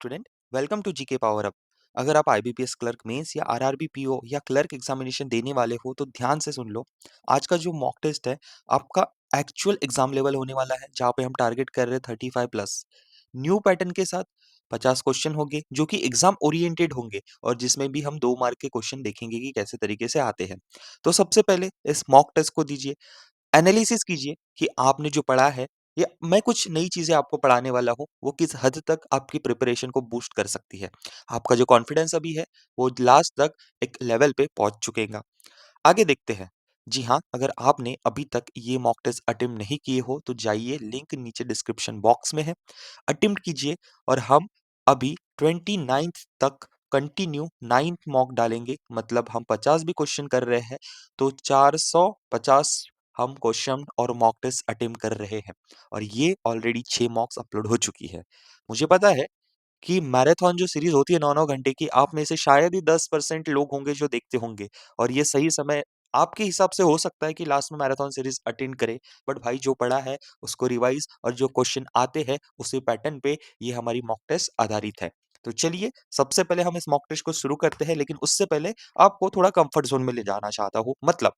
Student, welcome to GK power up. अगर आप IBPS clerk mains या आरआरबी पीओ या क्लर्क एग्जामिनेशन देने वाले हो तो ध्यान से सुन लो। आज का जो मॉक टेस्ट है आपका एक्चुअल एग्जाम लेवल होने वाला है, जहाँ पे हम टारगेट कर रहे हैं 35 प्लस। न्यू पैटर्न के साथ 50 क्वेश्चन होंगे जो कि एग्जाम ओरिएंटेड होंगे, और जिसमें भी हम 2 मार्क के क्वेश्चन देखेंगे कि कैसे तरीके से आते हैं। तो सबसे पहले इस मॉक टेस्ट को दीजिए, एनालिसिस कीजिए कि आपने जो पढ़ा है या मैं कुछ नई चीज़ें आपको पढ़ाने वाला हूँ, वो किस हद तक आपकी प्रिपरेशन को बूस्ट कर सकती है। आपका जो कॉन्फिडेंस अभी है, वो लास्ट तक एक लेवल पे पहुँच चुकेगा। आगे देखते हैं। जी हाँ, अगर आपने अभी तक ये मॉक टेस्ट अटेम्प्ट नहीं किए हो, तो जाइए, लिंक नीचे डिस्क्रिप्शन बॉक्स में है, अटेम्प्ट कीजिए। और हम अभी 29th तक कंटिन्यू 9th मॉक डालेंगे, मतलब हम 50 भी क्वेश्चन कर रहे हैं, तो 450 हम क्वेश्चन और मॉक टेस्ट अटेम्प्ट कर रहे हैं। और ये ऑलरेडी 6 मॉक्स अपलोड हो चुकी है। मुझे पता है कि मैराथन जो सीरीज होती है 9-9 घंटे की, आप में से शायद ही 10% लोग होंगे जो देखते होंगे, और ये सही समय आपके हिसाब से हो सकता है कि लास्ट में मैराथन सीरीज अटेंड करें। बट भाई, जो पढ़ा है उसको रिवाइज, और जो क्वेश्चन आते हैं उसी पैटर्न पे ये हमारी मॉक टेस्ट आधारित है। तो चलिए, सबसे पहले हम इस मॉक टेस्ट को शुरू करते हैं, लेकिन उससे पहले आपको थोड़ा कंफर्ट जोन में ले जाना चाहता हूँ। मतलब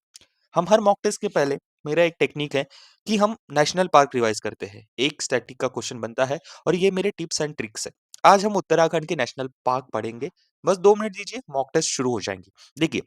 हम हर मॉक टेस्ट के पहले, मेरा एक टेक्निक है कि हम नेशनल पार्क रिवाइज करते हैं। एक स्टैटिक का क्वेश्चन बनता है, और ये मेरे टिप्स एंड ट्रिक्स है। आज हम उत्तराखंड के नेशनल पार्क पढ़ेंगे। बस 2 मिनट दीजिए, मॉक टेस्ट शुरू हो जाएंगे। देखिए,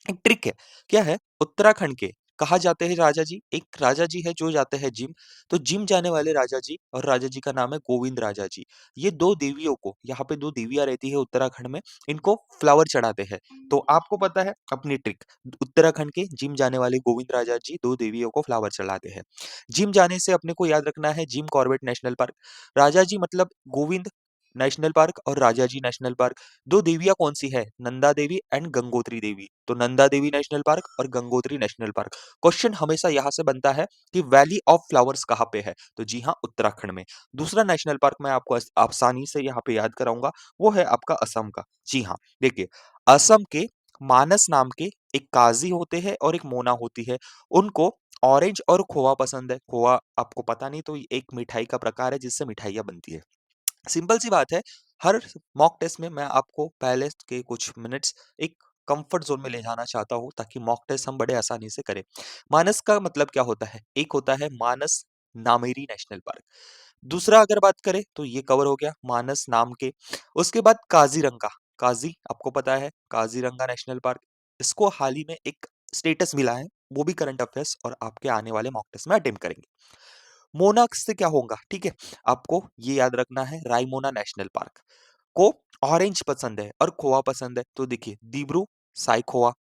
एक ट्रिक है। क्या है? उत्तराखंड के कहा जाते हैं राजा जी, एक राजा जी है जो जाते हैं जिम। तो जिम जाने वाले राजा जी, और राजा जी का नाम है गोविंद राजा जी। ये दो देवियों को, यहाँ पे दो देवियां रहती है उत्तराखंड में, इनको फ्लावर चढ़ाते हैं। तो आपको पता है अपनी ट्रिक। उत्तराखंड के जिम जाने वाले गोविंद राजा जी दो देवियों को फ्लावर चढ़ाते हैं। जिम जाने से अपने को याद रखना है जिम कॉर्बेट नेशनल पार्क। राजा जी मतलब गोविंद नेशनल पार्क, और राजा जी नेशनल पार्क। दो देवियाँ कौन-सी है? नंदा देवी एंड गंगोत्री देवी। तो नंदा देवी नेशनल पार्क और गंगोत्री नेशनल पार्क। क्वेश्चन हमेशा यहाँ से बनता है कि वैली ऑफ फ्लावर्स कहाँ पे है? तो जी हाँ, उत्तराखंड में। दूसरा नेशनल पार्क मैं आपको आसानी से यहाँ पे याद कराऊंगा, वो है आपका असम का। जी हाँ, देखिए, असम के मानस नाम के एक काजी होते हैं और एक मोना होती है। उनको ऑरेंज और खोआ पसंद है। खोआ आपको पता नहीं, तो एक मिठाई का प्रकार है जिससे मिठाइयाँ बनती है। सिंपल सी बात है। हर मॉक टेस्ट में मैं आपको पहले के कुछ मिनट्स एक कंफर्ट जोन में ले जाना चाहता हूँ, ताकि मॉक टेस्ट हम बड़े आसानी से करें। मानस का मतलब क्या होता है? एक होता है मानस नामेरी नेशनल पार्क। दूसरा अगर बात करें तो ये कवर हो गया मानस नाम के। उसके बाद काजीरंगा। काजी आपको पता है, काजीरंगा नेशनल पार्क। इसको हाल ही में एक स्टेटस मिला है, वो भी करंट अफेयर्स, और आपके आने वाले मॉक टेस्ट में अटेम्प्ट करेंगे। मोनाक्स से क्या होगा? ठीक है, आपको ये याद रखना है, रायमोना नेशनल पार्क को ऑरेंज पसंद है और खोआ पसंद है। तो देखिए, दिब्रू साई खोआ।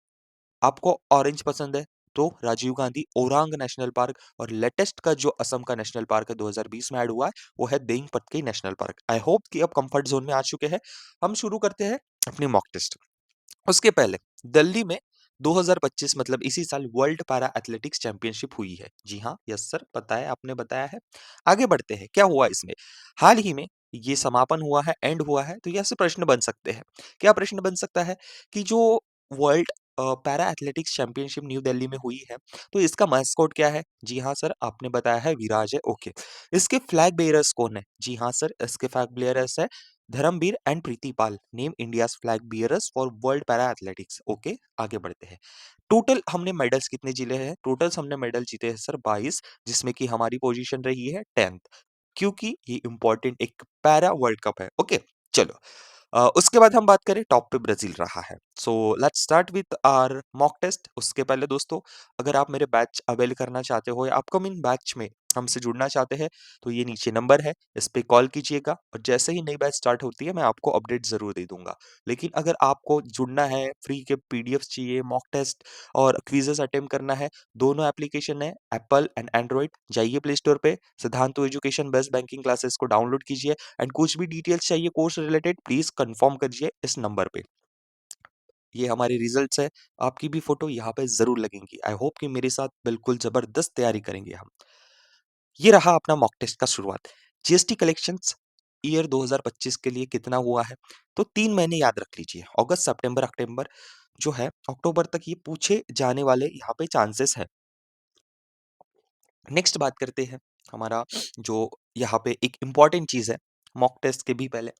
आपको ऑरेंज पसंद है तो राजीव गांधी ओरांग नेशनल पार्क। और लेटेस्ट का जो असम का नेशनल पार्क है 2020 में ऐड हुआ है, वो है देंग पटके नेशनल पार्क। आई होप कि अब कंफर्ट जोन में आ चुके हैं। हम शुरू करते हैं अपनी मॉक टेस्ट। उसके पहले दिल्ली में 2025, मतलब इसी साल, वर्ल्ड पैरा एथलेटिक्स चैंपियनशिप हुई है। जी हाँ, यस सर, पता है, आपने बताया है। आगे बढ़ते हैं, क्या हुआ इसमें? हाल ही में ये समापन हुआ है, एंड हुआ है। तो यहाँ से प्रश्न बन सकते हैं। क्या प्रश्न बन सकता है कि जो world para athletics championship new Delhi में हुई है, तो इसका मैस्कॉट क्या है? जी हाँ सर, आपने बताया है विराज है। ओके। इसके फ्लैग बेयरर्स कौन है? जी हाँ सर, इसके फ्लैग बेयरर्स है Dharmveer and Preeti Pal. Name India's flag bearers for world para athletics. Okay, आगे बढ़ते हैं। टोटल हमने मेडल्स कितने जीते हैं? टोटल्स हमने मेडल जीते हैं सर 22, जिसमें कि हमारी पोजीशन रही है 10th, क्योंकि ये इंपॉर्टेंट एक पैरा वर्ल्ड कप है। ओके, चलो। उसके बाद हम बात करें, टॉप पे ब्राजील रहा है। So let's start with our mock test. उसके पहले दोस्तों, अगर आप मेरे बैच अवेल करना चाहते हो या अपकमिंग बैच में हमसे जुड़ना चाहते हैं, तो ये नीचे नंबर है, इस पे कॉल कीजिएगा, और जैसे ही नई बैच स्टार्ट होती है मैं आपको अपडेट ज़रूर दे दूंगा। लेकिन अगर आपको जुड़ना है, फ्री के पीडीएफ्स चाहिए, मॉक टेस्ट और क्विज़ेस अटेम्प्ट करना है, दोनों एप्लीकेशन है, एप्पल एंड एंड्रॉइड। जाइए प्ले स्टोर पे, सिद्धांतु एजुकेशन बेस्ट बैंकिंग क्लासेस को डाउनलोड कीजिए, एंड कुछ भी डिटेल्स चाहिए कोर्स रिलेटेड, प्लीज़ कंफर्म करिए इस नंबर पे। ये हमारे रिजल्ट्स है, आपकी भी फोटो यहाँ पे ज़रूर लगेंगी। आई होप कि मेरे साथ बिल्कुल ज़बरदस्त तैयारी करेंगे हम। ये रहा अपना मॉक टेस्ट का शुरुआत। जीएसटी कलेक्शंस ईयर 2025 के लिए कितना हुआ है? तो 3 महीने याद रख लीजिए, अगस्त, सितंबर, अक्टूबर जो है, अक्टूबर तक ये पूछे जाने वाले यहाँ पे चांसेस है। नेक्स्ट बात करते हैं, हमारा जो यहाँ पे एक इम्पॉर्टेंट चीज़ है, मॉक टेस्ट के भी पहले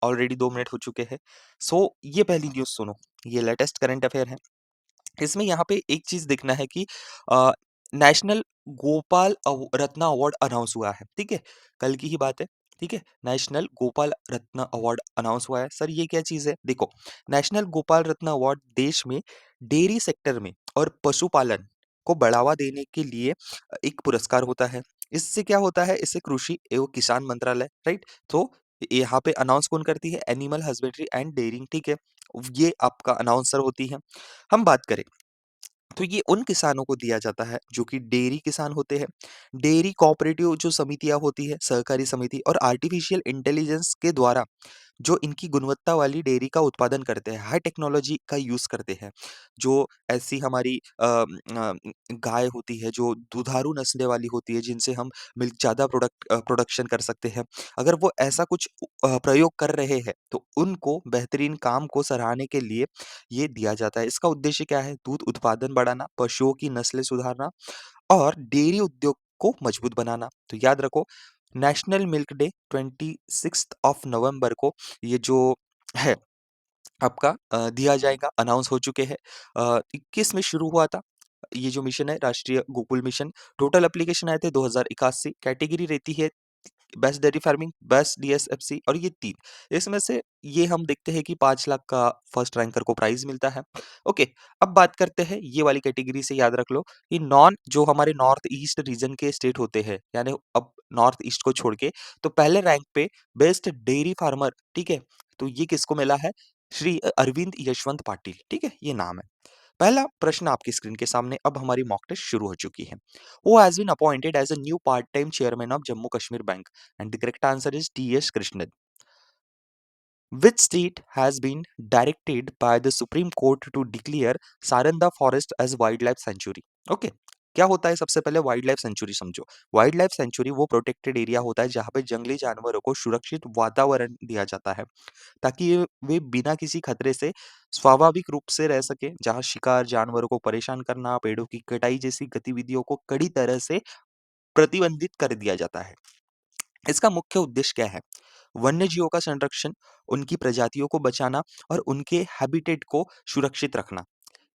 ऑलरेडी 2 मिनट हो चुके हैं। सो ये पहली न्यूज़ सुनो, ये लेटेस्ट करंट अफेयर है। इसमें यहाँ पे एक चीज़ देखना है कि अ, नेशनल गोपाल रत्न अवार्ड अनाउंस हुआ है, ठीक है? कल की ही बात है, ठीक है? नेशनल गोपाल रत्न अवार्ड अनाउंस हुआ है। सर ये क्या चीज़ है? देखो, नेशनल गोपाल रत्न अवार्ड देश में डेयरी सेक्टर में और पशुपालन को बढ़ावा देने के लिए एक पुरस्कार होता है। इससे क्या होता है? इससे कृषि एवं किसान मंत्रालय, राइट? तो यहाँ पे अनाउंस कौन करती है? एनिमल हस्बेंड्री एंड डेयरिंग, ठीक है? ये आपका अनाउंसर होती है। हम बात करें तो ये उन किसानों को दिया जाता है जो कि डेयरी किसान होते हैं। डेयरी कोऑपरेटिव जो समितियाँ होती है, सहकारी समिति और आर्टिफिशियल इंटेलिजेंस के द्वारा जो इनकी गुणवत्ता वाली डेयरी का उत्पादन करते हैं, हाई टेक्नोलॉजी का यूज़ करते हैं। जो ऐसी हमारी गाय होती है जो दुधारू नस्लें वाली होती है जिनसे हम मिल्क ज़्यादा प्रोडक्शन कर सकते हैं। अगर वो ऐसा कुछ प्रयोग कर रहे हैं तो उनको बेहतरीन काम को सराहने के लिए ये दिया जाता है। इसका उद्देश्य क्या है? दूध उत्पादन बढ़ाना, पशुओं की नस्लें सुधारना और डेयरी उद्योग को मजबूत बनाना। तो याद रखो national milk day 26th of November को ये जो है आपका दिया जाएगा, अनाउंस हो चुके हैं। 21 में शुरू हुआ था। ये जो मिशन है राष्ट्रीय गोकुल मिशन, टोटल एप्लीकेशन आए थे 2081, कैटेगरी रहती है बेस्ट डेयरी फार्मिंग, बेस्ट डीएसएफसी और ये 3। इसमें से ये हम देखते हैं कि 5 लाख का फर्स्ट रैंकर को प्राइज़ मिलता है। ओके, अब बात करते हैं ये वाली कैटेगरी से याद रख लो, ये जो हमारे नॉर्थ ईस्ट रीजन के स्टेट होते हैं, यानी अब नॉर्थ ईस्ट को छोड़ के, तो पहले रैंक पे बेस्ट डेयरी फार्मर, ठीक है? तो ये किसको मिला है? श्री अरविंद यशवंत पाटिल, ठीक है? ये नाम है। पहला प्रश्न आपकी स्क्रीन के सामने, अब हमारी मॉक टेस्ट शुरू हो चुकी है। Who has been appointed as a new part-time chairman of Jammu Kashmir Bank? And the correct answer is T.S. Krishnan. Which state has been directed by the Supreme Court to declare Saranda Forest as wildlife sanctuary? Okay. क्या होता है? सबसे पहले wild life sanctuary समझो। Wild life sanctuary वो protected area होता है जहाँ पे जंगली जानवरों को सुरक्षित वातावरण दिया जाता है ताकि वे बिना किसी खतरे से स्वाभाविक रूप से रह सके, जहाँ शिकार, जानवरों को परेशान करना, पेड़ों की कटाई जैसी गतिविधियों को कड़ी तरह से प्रतिबंधित कर दिया जाता है। इसका मुख्य उद्देश्य क्या है? वन्यजीवों का संरक्षण, उनकी प्रजातियों को बचाना और उनके हैबिटेट को सुरक्षित रखना।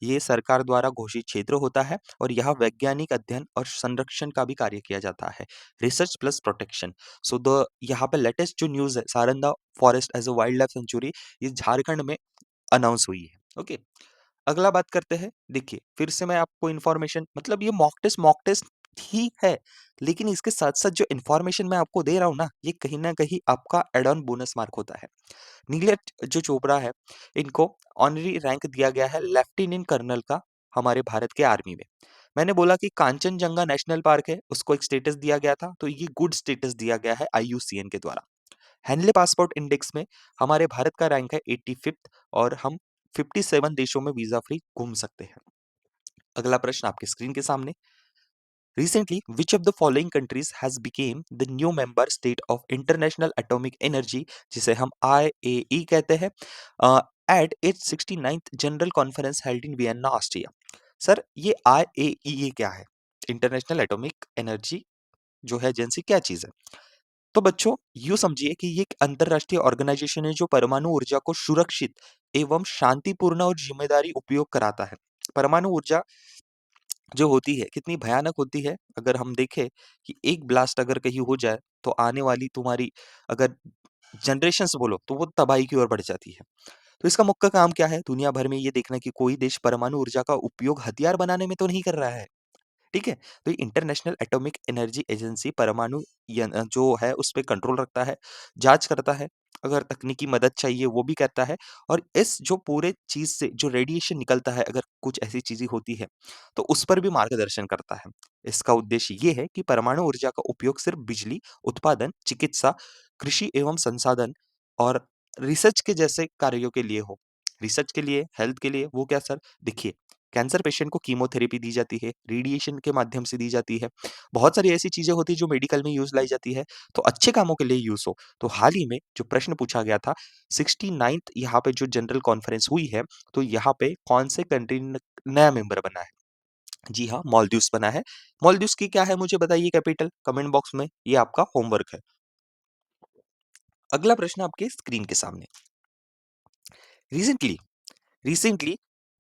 ये सरकार द्वारा घोषित क्षेत्र होता है और यहाँ वैज्ञानिक अध्ययन और संरक्षण का भी कार्य किया जाता है। Research plus protection. So the यहाँ पे लेटेस्ट जो न्यूज़ है, Saranda forest as a wildlife sanctuary, ये झारखंड में अनाउंस हुई है। ओके, अगला बात करते हैं। देखिए, फिर से मैं आपको इन्फॉर्मेशन, मतलब ये मॉक टेस्ट ही है, लेकिन इसके साथ-साथ जो इन्फॉर्मेशन मैं आपको दे रहा हूँ ना, ये कहीं न कहीं आपका ऐड ऑन बोनस मार्क होता है। नीरज जो चोपड़ा है, इनको ऑनररी रैंक दिया गया है लेफ्टिनेंट कर्नल का हमारे भारत के आर्मी में। मैंने बोला कि कांचनजंगा नेशनल पार्क है, उसको एक स्टेटस दिया गया था, तो ये गुड स्टेटस दिया गया है आईयूसीएन के द्वारा। हेनले पासपोर्ट इंडेक्स में हमारे भारत का रैंक है 85th और हम 57 देशों में वीजा फ्री घूम सकते हैं। अगला प्रश्न आपके स्क्रीन के सामने। Recently, which of the following countries has became the new member state of International Atomic Energy, जिसे हम IAE कहते हैं, at its 69th general conference held in Vienna, Austria? Sir ये IAEA क्या है? इंटरनेशनल एटॉमिक एनर्जी जो है agency, क्या चीज है? तो बच्चों यूँ समझिए कि ये एक अंतरराष्ट्रीय ऑर्गेनाइजेशन है जो परमाणु ऊर्जा को सुरक्षित एवं शांतिपूर्ण और जिम्मेदारी उपयोग कराता है। परमाणु ऊर्जा जो होती है कितनी भयानक होती है, अगर हम देखें कि एक ब्लास्ट अगर कहीं हो जाए तो आने वाली तुम्हारी अगर जनरेशंस बोलो तो वो तबाही की ओर बढ़ जाती है। तो इसका मुख्य काम क्या है? दुनिया भर में ये देखना कि कोई देश परमाणु ऊर्जा का उपयोग हथियार बनाने में तो नहीं कर रहा है। ठीक है? तो ये इंटरनेशनल एटॉमिक एनर्जी एजेंसी परमाणु जो है उस पे कंट्रोल रखता है, जाँच करता है, अगर तकनीकी मदद चाहिए वो भी करता है और इस जो पूरे चीज़ से जो रेडिएशन निकलता है, अगर कुछ ऐसी चीज़ें होती है, तो उस पर भी मार्गदर्शन करता है। इसका उद्देश्य ये है कि परमाणु ऊर्जा का उपयोग सिर्फ बिजली उत्पादन, चिकित्सा, कृषि एवं संसाधन और रिसर्च के जैसे कार्यों के लिए हो। रिसर्च के लिए, हेल्थ के लिए, वो क्या सर? देखिए, कैंसर पेशेंट को कीमोथेरेपी दी जाती है, रेडिएशन के माध्यम से दी जाती है। बहुत सारी ऐसी चीज़ें होती हैं जो मेडिकल में यूज़ लाई जाती है, तो अच्छे कामों के लिए यूज़ हो। तो हाल ही में जो प्रश्न पूछा गया था 69th यहाँ पे जो जनरल कॉन्फ्रेंस हुई है, तो यहाँ पे कौन से कंट्री न नया मेंबर बना है? जी हाँ, मालदीव्स बना है। मालदीव्स की क्या है मुझे बताइए कैपिटल? कमेंट बॉक्स में, ये आपका होमवर्क है। अगला प्रश्न आपके स्क्रीन के सामने। Recently recently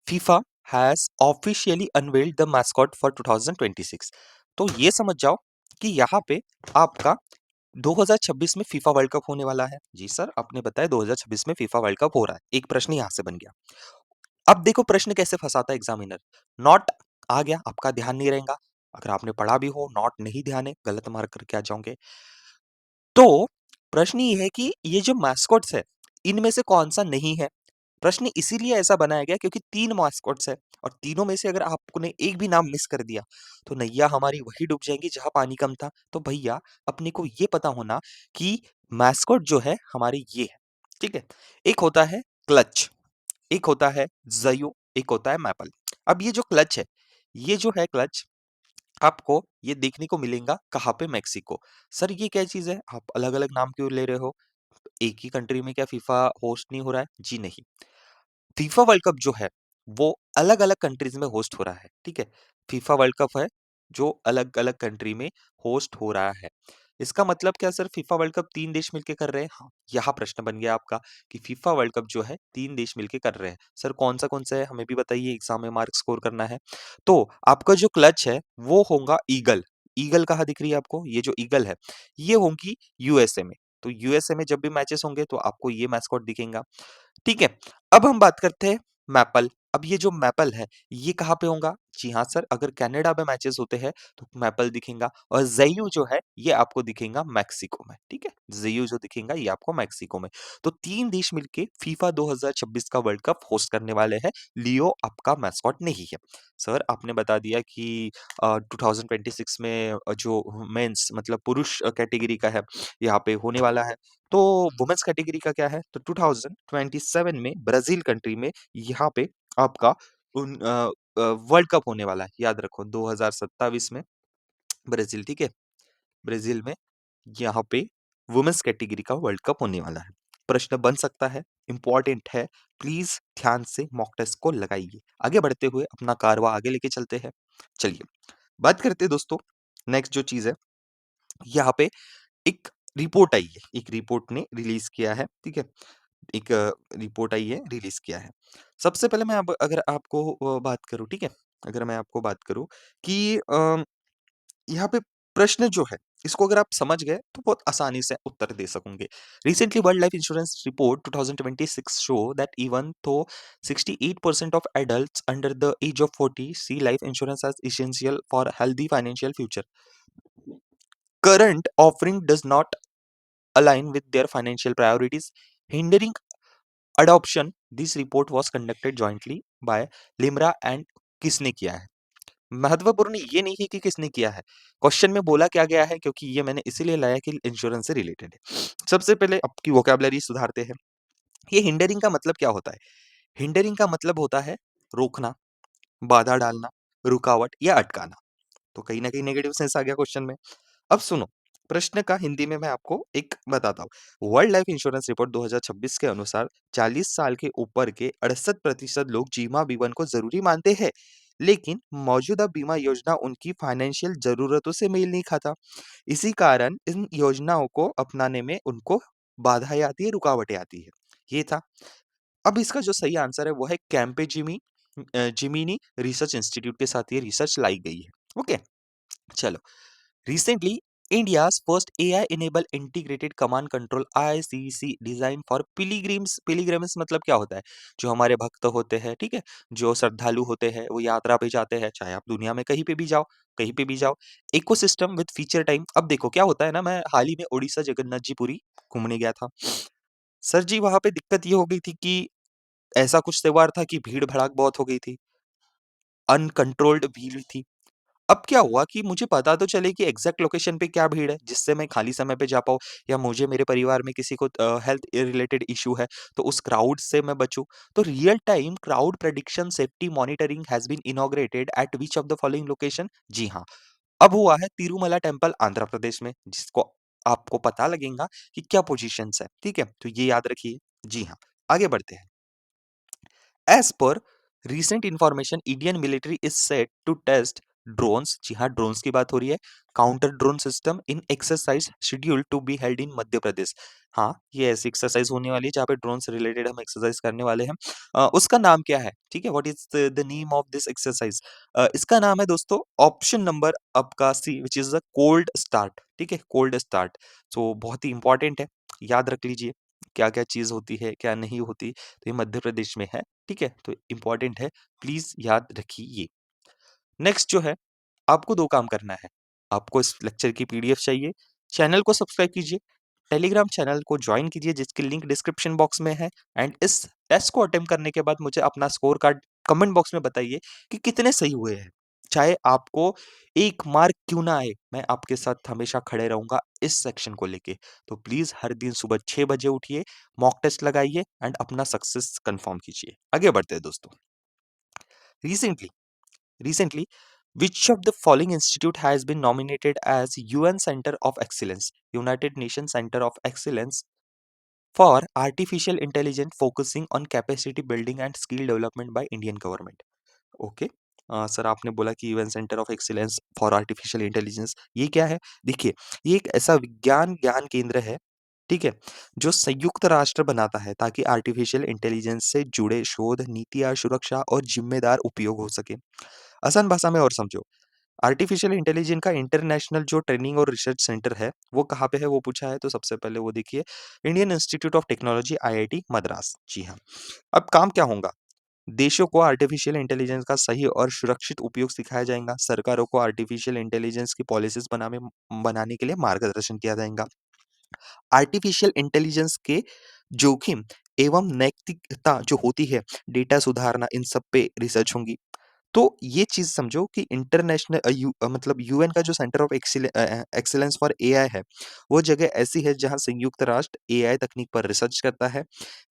FIFA has officially unveiled the mascot for 2026। तो ये समझ जाओ कि यहाँ पे आपका 2026 में फीफा वर्ल्ड कप होने वाला है। जी सर, आपने बताया 2026 में फीफा वर्ल्ड कप हो रहा है। एक प्रश्न यहाँ से बन गया। अब देखो प्रश्न कैसे फंसाता है एग्जामिनर। नॉट आ गया, आपका ध्यान नहीं रहेगा। अगर आपने पढ़ा भी हो, नॉट नहीं ध्यान है, गलत मार्क करके आ जाओगे। तो प्रश्न ये है कि ये जो मैस्कॉट्स है, इनमें से कौन-सा नहीं है? प्रश्न इसीलिए ऐसा बनाया गया क्योंकि 3 मैस्कॉट्स है और तीनों में से अगर आपने एक भी नाम मिस कर दिया, तो नैया हमारी वहीं डूब जाएगी जहाँ पानी कम था। तो भैया अपने को ये पता होना कि मैस्कॉट जो है हमारे ये है, ठीक है? एक होता है क्लच, एक होता है ज़यू, एक होता है मैपल। अब ये जो क्लच है, ये जो है क्लच आपको ये देखने को मिलेगा कहाँ पे? मेक्सिको। सर ये क्या चीज़ है? आप अलग-अलग नाम क्यों ले रहे हो? एक ही कंट्री में क्या फीफा होस्ट नहीं हो रहा है? जी नहीं। फीफा वर्ल्ड कप जो है, वो अलग-अलग कंट्रीज़ में होस्ट हो रहा है, ठीक है? फीफा वर्ल्ड कप है, जो अलग-अलग कंट्री में होस्ट हो रहा है। इसका मतलब क्या सर फीफा वर्ल्ड कप 3 देश मिलके कर रहे हैं? हाँ, यहाँ प्रश्न बन गया आपका कि फीफा वर्ल्ड कप जो है 3 देश मिलके कर रहे हैं। सर कौन-सा है? हमें भी बताइए एग्ज़ाम में मार्क स्कोर करना है। तो आपका जो क्लच है, वो होगा ईगल। ईगल कहाँ दिख रही है आपको? ये जो ईगल है, ये होंगी यूएसए में। तो यूएसए में जब भी मैचेस होंगे, तो आपको ये मैस्कॉट दिखेगा। ठीक है, अब हम बात करते हैं मैपल। अब ये जो मैपल है, ये कहाँ पे होगा? जी हाँ सर, अगर कनाडा में मैचेस होते हैं, तो मैपल दिखेगा और ज़ेयू जो है, ये आपको दिखेगा मेक्सिको में, ठीक है? ज़ेयू जो दिखेगा, ये आपको मेक्सिको में। तो 3 देश मिलके फीफा 2026 का वर्ल्ड कप होस्ट करने वाले हैं। लियो आपका मैस्कॉट नहीं है। सर, आपने बता दिया कि 2026 में जो मेंस मतलब पुरुष कैटेगरी का है, यहाँ पे होने वाला है। तो वुमेन्स कैटेगरी का क्या है? तो 2027 में ब्राज़ील कंट्री में यहाँ पे आपका वर्ल्ड कप होने वाला है। याद रखो 2027 में ब्राज़ील, ठीक है? ब्राज़ील में यहाँ पे वुमेन्स कैटेगरी का वर्ल्ड कप होने वाला है। प्रश्न बन सकता है, इम्पोर्टेंट है, प्लीज़ ध्यान से मॉक टेस्ट को लगाइए। आगे बढ़ते हुए अपना कारवां आगे लेके चलते हैं। चलिए, बात करते हैं दोस्तों, नेक्स्ट जो चीज़ है, यहाँ पे एक रिपोर्ट आई है, एक रिपोर्ट ने रिलीज़ किया है, ठीक है? एक रिपोर्ट आई है, रिलीज़ किया है। सबसे पहले मैं अब अगर आपको बात करूँ, ठीक है? अगर मैं आपको बात करूँ कि यहाँ पे प्रश्न जो है, इसको अगर आप समझ गए, तो बहुत आसानी से उत्तर दे सकोगे। Recently world life insurance report 2026 show that even though 68% of adults under the age of 40 see life insurance as essential for a healthy financial future, current offering does not align with their financial priorities, hindering adoption. This report was conducted jointly by Limra and किसने किया है? महत्वपूर्ण ये नहीं है कि किसने किया है, क्वेश्चन में बोला क्या गया है, क्योंकि ये मैंने इसीलिए लाया कि इंश्योरेंस से रिलेटेड है। सबसे पहले आपकी वोकैबुलरी सुधारते हैं। ये हिंडरिंग का मतलब क्या होता है? हिंडरिंग का मतलब होता है रोकना, बाधा डालना, रुकावट या अटकाना। तो कहीं ना कहीं नेगेटिव सेंस आ गया क्वेश्चन में। अब सुनो, प्रश्न का हिंदी में मैं आपको एक बताता हूँ। वर्ल्ड लाइफ इंश्योरेंस रिपोर्ट 2026 के अनुसार 40 साल के ऊपर के 68% लोग बीमा जीवन को जरूरी मानते हैं, लेकिन मौजूदा बीमा योजना उनकी फाइनेंशियल जरूरतों से मेल नहीं खाता। इसी कारण इन योजनाओं को अपनाने में उनको बाधाएं आती है, रुकावटें आती है। ये था। अब इसका जो सही आंसर है वो है जिमिनी रिसर्च इंस्टीट्यूट के साथ ये रिसर्च लाई गई है। ओके, चलो। Recently, India's first AI-enabled integrated command control ICC designed for pilgrims। Pilgrims मतलब क्या होता है? जो हमारे भक्त होते हैं, ठीक है? जो श्रद्धालु होते हैं, वो यात्रा पे जाते हैं, चाहे आप दुनिया में कहीं पे भी जाओ, कहीं पे भी जाओ। Ecosystem with feature time. अब देखो क्या होता है ना, मैं हाल ही में ओडिशा जगन्नाथ जी पुरी घूमने गया था। सर जी वहाँ पे दिक्कत ये हो गई थी कि ऐसा कुछ त्योहार था कि भीड़-भड़ाक बहुत हो गई थी, अनकंट्रोल्ड भीड़ थी। अब क्या हुआ कि मुझे पता तो चले कि एग्जैक्ट लोकेशन पे क्या भीड़ है, जिससे मैं खाली समय पे जा पाऊँ, या मुझे मेरे परिवार में किसी को हेल्थ रिलेटेड इश्यू है, तो उस क्राउड से मैं बचूँ। तो real time crowd prediction safety monitoring has been inaugurated at which of the following location? जी हाँ, अब हुआ है तिरुमला टेम्पल आंध्र प्रदेश में, जिसको आपको पता लगेगा कि क्या पोजीशंस है, ठीक है? तो ये याद रखिए। जी हाँ, आगे बढ़ते हैं। As per recent information, Indian military is set to test drones, जी हाँ, ड्रोन्स की बात हो रही है। Counter drone system in exercise scheduled to be held in Madhya Pradesh. हाँ, ये ऐसी एक्सरसाइज होने वाली है जहाँ पे ड्रोन से रिलेटेड हम एक्सरसाइज करने वाले हैं। उसका नाम क्या है? ठीक है, what is the name of this exercise? इसका नाम है दोस्तों ऑप्शन नंबर आपका C which is the cold start. ठीक है, कोल्ड स्टार्ट। सो बहुत ही इंपॉर्टेंट है, याद रख लीजिए क्या-क्या चीज़ होती है, क्या नहीं होती। तो ये मध्य प्रदेश में है, ठीक है? तो इम्पोर्टेंट है, प्लीज़ याद रखिए। नेक्स्ट जो है, आपको 2 काम करना है। आपको इस लेक्चर की पीडीएफ चाहिए, चैनल को सब्सक्राइब कीजिए, टेलीग्राम चैनल को जॉइन कीजिए जिसकी लिंक डिस्क्रिप्शन बॉक्स में है एंड इस टेस्ट को अटेम्प्ट करने के बाद मुझे अपना स्कोर कार्ड कमेंट बॉक्स में बताइए कि कितने सही हुए हैं। चाहे आपको 1 मार्क क्यों ना आए, मैं आपके साथ हमेशा खड़े रहूँगा इस सेक्शन को लेके। तो प्लीज़ हर दिन सुबह 6 बजे उठिए, मॉक टेस्ट लगाइए एंड अपना सक्सेस कन्फर्म कीजिए। आगे बढ़ते हैं दोस्तों। Recently Recently, which of the following institute has been nominated as UN Center of Excellence, United Nations Center of Excellence for Artificial Intelligence focusing on capacity building and skill development by Indian government? Okay, sir आपने बोला कि UN centre of excellence for artificial intelligence, ये क्या है? देखिए, ये एक ऐसा विज्ञान ज्ञान केंद्र है, ठीक है, जो संयुक्त राष्ट्र बनाता है ताकि आर्टिफिशियल इंटेलिजेंस से जुड़े शोध, नीतियाँ, सुरक्षा और जिम्मेदार उपयोग हो सके। आसान भाषा में और समझो, आर्टिफिशियल इंटेलिजेंस का इंटरनेशनल जो ट्रेनिंग और रिसर्च सेंटर है, वो कहाँ पे है वो पूछा है, तो सबसे पहले वो देखिए Indian Institute of Technology IIT Madras. जी हाँ। अब काम क्या होगा? देशों को आर्टिफिशियल इंटेलिजेंस का सही और सुरक्षित उपयोग सिखाया जाएगा। सरकारों को आर्टिफिशियल इंटेलिजेंस की पॉलिसीज बनाने के लिए मार्गदर्शन किया जाएगा। आर्टिफिशियल इंटेलिजेंस के जोखिम एवं नैतिकता जो होती है, डेटा सुधारना, इन सब पे रिसर्च होंगी। तो ये चीज़ समझो कि इंटरनेशनल मतलब यूएन का जो centre of excellence for AI है, वो जगह ऐसी है जहाँ संयुक्त राष्ट्र एआई तकनीक पर रिसर्च करता है,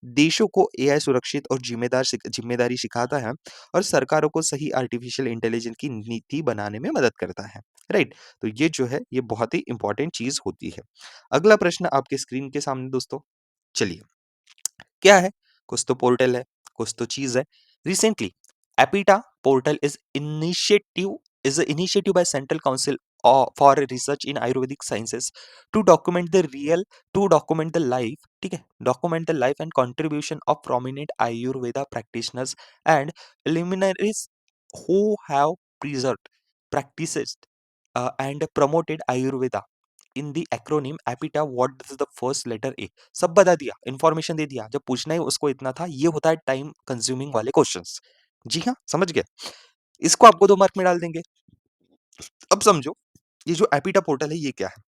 देशों को एआई सुरक्षित और जिम्मेदारी सिखाता है और सरकारों को सही आर्टिफिशियल इंटेलिजेंस की नीति बनाने में मदद करता है। राइट? तो ये जो है, ये बहुत ही इंपॉर्टेंट चीज़ होती है। अगला प्रश्न आपके स्क्रीन के सामने दोस्तों, चलिए। क्या है? कुछ तो पोर्टल है, कुछ तो चीज़ है। Recently, APITA portal is an initiative by Central Council for Research in Ayurvedic Sciences to document the real to document the life, ठीक है? Document the life and contribution of prominent Ayurveda practitioners and luminaries who have preserved, practiced, and promoted Ayurveda. In the acronym APITA what does the first letter A? सब बता दिया, information दे दिया, जब पूछना ही उसको इतना था। ये होता है टाइम कंज्यूमिंग वाले क्वेश्चंस। जी हाँ, समझ गए। इसको आपको 2 मार्क में डाल देंगे। अब समझो, ये जो एपिटा पोर्टल है ये क्या है?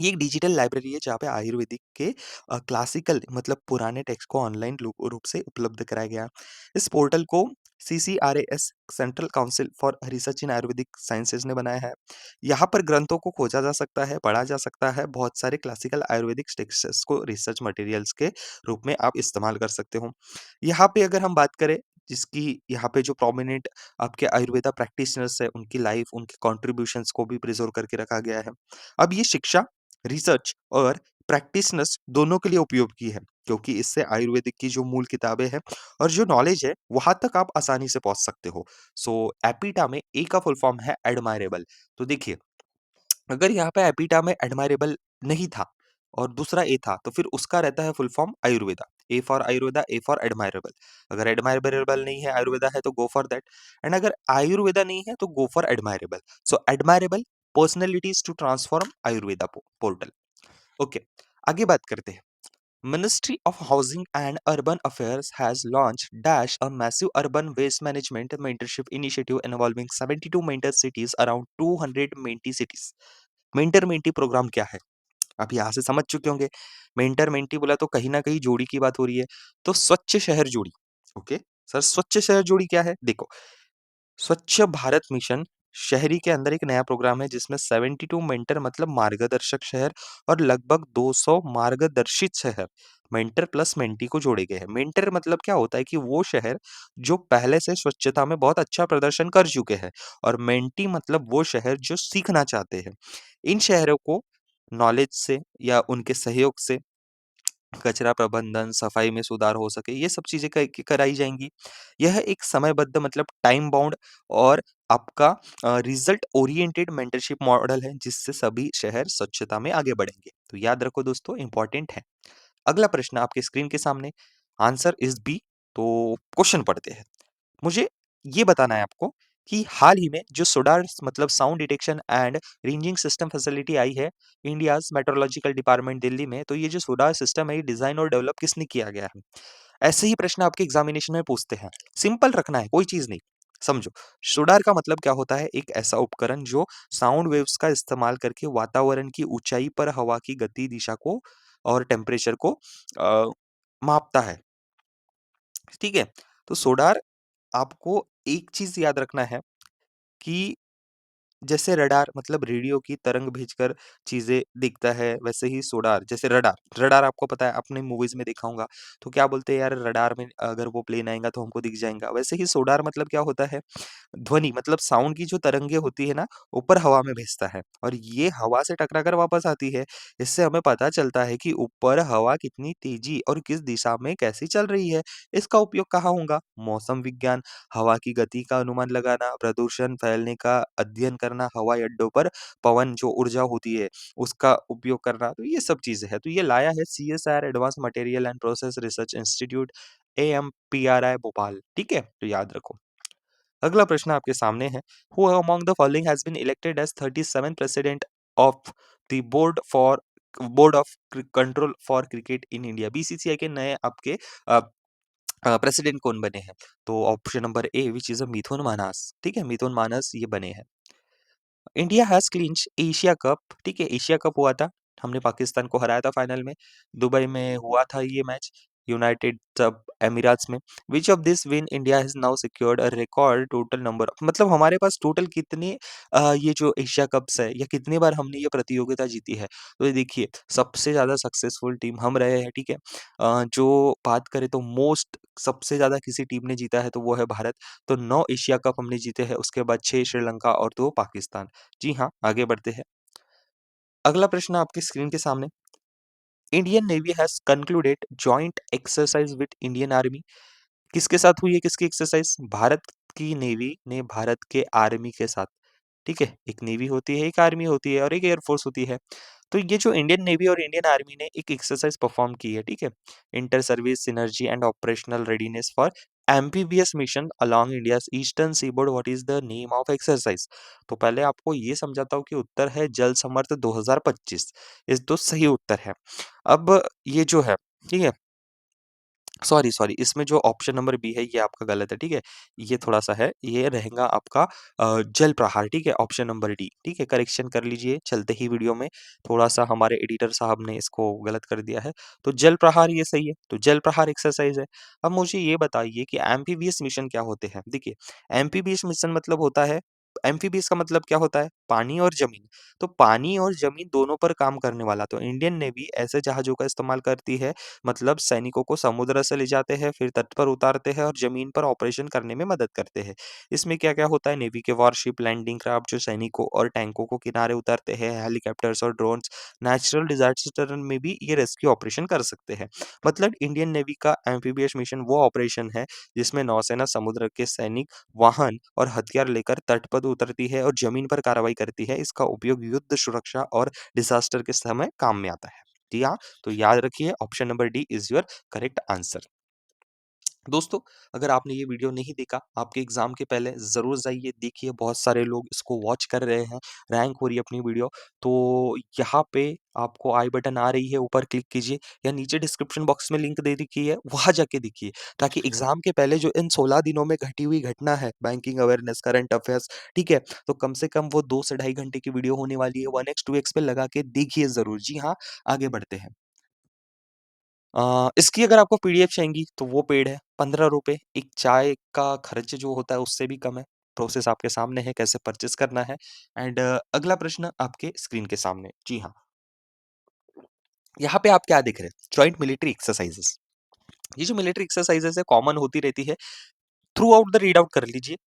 ये एक डिजिटल लाइब्रेरी है जहाँ पे आयुर्वेदिक के क्लासिकल मतलब पुराने टेक्स्ट को ऑनलाइन रूप से उपलब्ध कराया गया। इस पोर्टल को CCRAS central council for research in Ayurvedic sciences ने बनाया है। यहाँ पर ग्रंथों को खोजा जा सकता है, पढ़ा जा सकता है, बहुत सारे क्लासिकल आयुर्वेदिक टेक्स्ट्स को रिसर्च मटेरियल्स के रूप में आप इस्तेमाल कर सकते हो। यहाँ पे अगर हम बात करें, जिसकी यहाँ पे जो प्रोमिनेंट आपके आयुर्वेदा प्रैक्टिशनर्स है, उनकी लाइफ, उनके कॉन्ट्रीब्यूशंस को भी प्रिजर्व करके रखा गया है। अब ये शिक्षा, रिसर्च और प्रैक्टिसनर्स दोनों के लिए उपयोगी है, क्योंकि इससे आयुर्वेदिक की जो मूल किताबें हैं और जो नॉलेज है वहां तक आप आसानी से पहुंच सकते हो। सो एपिटा में ए का फुल फॉर्म है एडमायरेबल। तो देखिए, अगर यहाँ पे एपिटा में एडमायरेबल नहीं था और दूसरा ए था, तो फिर उसका रहता है full form Ayurveda. A for Ayurveda, A for admirable. अगर एडमायरेबल नहीं है, आयुर्वेदा है, तो गो फॉर दैट। एंड अगर आयुर्वेदा नहीं है तो go for admirable. So admirable personalities to transform Ayurveda portal. Okay, आगे बात करते हैं। Ministry of Housing and Urban Affairs has launched Dash, a massive urban waste management mentorship initiative involving 72 mentor cities around 200 mentee cities। Mentor mentee programme क्या है? आप यहाँ से समझ चुके होंगे। मेंटर मेंटी बोला तो कहीं ना कहीं जोड़ी की बात हो रही है। तो स्वच्छ शहर जोड़ी। ओके सर, स्वच्छ शहर जोड़ी क्या है? देखो, स्वच्छ भारत मिशन शहरी के अंदर एक नया प्रोग्राम है जिसमें 72 मेंटर मतलब मार्गदर्शक शहर और लगभग 200 मार्गदर्शित शहर, मेंटर प्लस मेंटी को जोड़े गए हैं। मेंटर मतलब क्या होता है कि वो शहर जो पहले से स्वच्छता में बहुत अच्छा प्रदर्शन कर चुके हैं, और मेंटी मतलब वो शहर जो सीखना चाहते हैं। इन शहरों को नॉलेज से या उनके सहयोग से कचरा प्रबंधन, सफाई में सुधार हो सके, ये सब चीज़ें कराई जाएँगी। यह एक समयबद्ध मतलब टाइम बाउंड और आपका रिज़ल्ट ओरिएंटेड मेंटरशिप मॉडल है, जिससे सभी शहर स्वच्छता में आगे बढ़ेंगे। तो याद रखो दोस्तों, इम्पोर्टेंट है। अगला प्रश्न आपके स्क्रीन के सामने, आंसर इज़ बी। तो क्वेश्चन पढ़ते हैं। मुझे ये बताना है आपको कि हाल ही में जो सोडार मतलब sound detection and ranging system facility आई है इंडियाज मेट्रोलॉजिकल डिपार्टमेंट दिल्ली में, तो ये जो सोडार सिस्टम है ये डिजाइन और डेवलप किसने किया गया है? ऐसे ही प्रश्न आपके एग्जामिनेशन में पूछते हैं। सिंपल रखना है, कोई चीज नहीं। समझो, सोडार का मतलब क्या होता है? एक ऐसा उपकरण जो साउंड वेव्स का इस्तेमाल करके वातावरण की ऊंचाई पर हवा की गति, दिशा को और टेम्परेचर को मापता है। ठीक है। तो सोडार, आपको एक चीज याद रखना है कि जैसे रडार मतलब रेडियो की तरंग भेजकर चीज़ें दिखता है, वैसे ही सोडार जैसे रडार, रडार आपको पता है, आपने मूवीज़ में देखा होगा, तो क्या बोलते हैं यार, रडार में अगर वो प्लेन आएगा तो हमको दिख जाएगा। वैसे ही सोडार मतलब क्या होता है? ध्वनि मतलब साउंड की जो तरंगे होती है ना, ऊपर हवा में भेजता है और ये हवा से टकरा कर वापस आती है। इससे हमें पता चलता है कि ऊपर हवा कितनी तेजी और किस दिशा में कैसी चल रही है। इसका उपयोग कहाँ होगा? मौसम विज्ञान, हवा की गति का अनुमान लगाना, प्रदूषण फैलने का अध्ययन करना, हवाई अड्डों पर पवन जो ऊर्जा होती है उसका उपयोग करना, तो ये सब चीजें हैं। तो ये लाया है CSIR advance material and process research institute, AMPRI Bhopal. ठीक है, तो याद रखो। अगला प्रश्न आपके सामने है, who among the following has been elected as 37 president of the board of control for cricket in India? BCCI के नए आपके प्रेसिडेंट कौन बने हैं? तो option number A which is a Mithun Manhas. ठीक है, मिथुन मानस ये बने हैं। India has clinch Asia cup. ठीक है, एशिया कप हुआ था, हमने पाकिस्तान को हराया था फाइनल में। दुबई में हुआ था ये मैच, यूनाइटेड अरब एमिरेट्स में। Which of this win India has now secured a record total number of, मतलब हमारे पास टोटल कितने ये जो एशिया कप्स है या कितनी बार हमने ये प्रतियोगिता जीती है? तो ये देखिए, सबसे ज्यादा सक्सेसफुल टीम हम रहे हैं। ठीक है। जो बात करें तो मोस्ट सबसे ज्यादा किसी टीम ने जीता है तो वो है भारत। तो 9 एशिया कप हमने जीते हैं, उसके बाद 6 श्रीलंका और 2 पाकिस्तान। जी हाँ, आगे बढ़ते हैं। अगला प्रश्न आपकी स्क्रीन के सामने, Indian navy has concluded joint exercise with Indian army. किसके साथ हुई है किसकी एक्सरसाइज? भारत की नेवी ने भारत के आर्मी के साथ। ठीक है, एक नेवी होती है, एक आर्मी होती है और एक एयरफोर्स होती है। तो ये जो इंडियन नेवी और इंडियन आर्मी ने एक एक्सरसाइज परफॉर्म की है, ठीक है, inter service synergy and operational readiness for amphibious mission along India's eastern seaboard, what is the name of exercise? तो पहले आपको ये समझाता हूँ कि उत्तर है जल समर्थ 2025। इस तो सही उत्तर है। अब ये जो है, ठीक है, सॉरी, सॉरी, इसमें जो ऑप्शन नंबर बी है ये आपका गलत है। ठीक है, ये थोड़ा-सा है, ये रहेगा आपका जल प्रहार। ठीक है, ऑप्शन नंबर डी। ठीक है, करेक्शन कर लीजिए चलते ही वीडियो में, थोड़ा-सा हमारे एडिटर साहब ने इसको गलत कर दिया है। तो जल प्रहार ये सही है, तो जल प्रहार एक्सरसाइज़ है। अब मुझे ये बताइए कि एम्फीबियस मिशन क्या होते हैं? देखिए, एम्फीबियस मिशन मतलब होता है, एम्फीबियस का मतलब क्या होता है? पानी और ज़मीन। तो पानी और ज़मीन दोनों पर काम करने वाला, तो इंडियन नेवी ऐसे जहाज़ों का इस्तेमाल करती है, मतलब सैनिकों को समुद्र से ले जाते हैं, फिर तट पर उतारते हैं और जमीन पर ऑपरेशन करने में मदद करते हैं। इसमें क्या-क्या होता है? नेवी के वॉरशिप, लैंडिंग क्राफ्ट जो सैनिकों और टैंकों को किनारे उतारते हैं, हेलीकॉप्टर्स और ड्रोन्स, नेचुरल डिजास्टर में भी ये रेस्क्यू ऑपरेशन कर सकते हैं। मतलब इंडियन नेवी का एम्फीबियस मिशन वो ऑपरेशन है जिसमें नौसेना समुद्र के सैनिक वाहन और हथियार लेकर तट पर उतरती है और जमीन पर कार्रवाई करती है। इसका उपयोग युद्ध सुरक्षा और डिजास्टर के समय काम में आता है। जी हाँ, तो याद रखिए option number D is your correct answer. दोस्तों, अगर आपने ये वीडियो नहीं देखा, आपके एग्जाम के पहले जरूर जाइए देखिए, बहुत सारे लोग इसको वॉच कर रहे हैं, रैंक हो रही है अपनी वीडियो। तो यहाँ पे आपको आई बटन आ रही है, ऊपर क्लिक कीजिए या नीचे डिस्क्रिप्शन बॉक्स में लिंक दे रखी है, वहां जाके देखिए, ताकि एग्जाम के पहले जो इन 16 दिनों में घटी हुई घटना है, बैंकिंग अवेयरनेस, करंट अफेयर्स, ठीक है, तो कम से कम वो 2 से ढाई घंटे की वीडियो होने वाली है, 1x 2x पे लगा के देखिए जरूर। जी हाँ, आगे बढ़ते हैं। इसकी अगर आपको पीडीएफ चाहिए तो वो पेड है, ₹15। एक चाय का खर्च जो होता है उससे भी कम है। प्रोसेस आपके सामने है, कैसे परचेज़ करना है। एंड अगला प्रश्न आपके स्क्रीन के सामने। जी हाँ, यहाँ पे आप क्या देख रहे हैं? Joint military exercises. ये जो मिलिट्री एक्सरसाइज़ेज़ है कॉमन होती रहती है। Through out the read out कर लीजिए।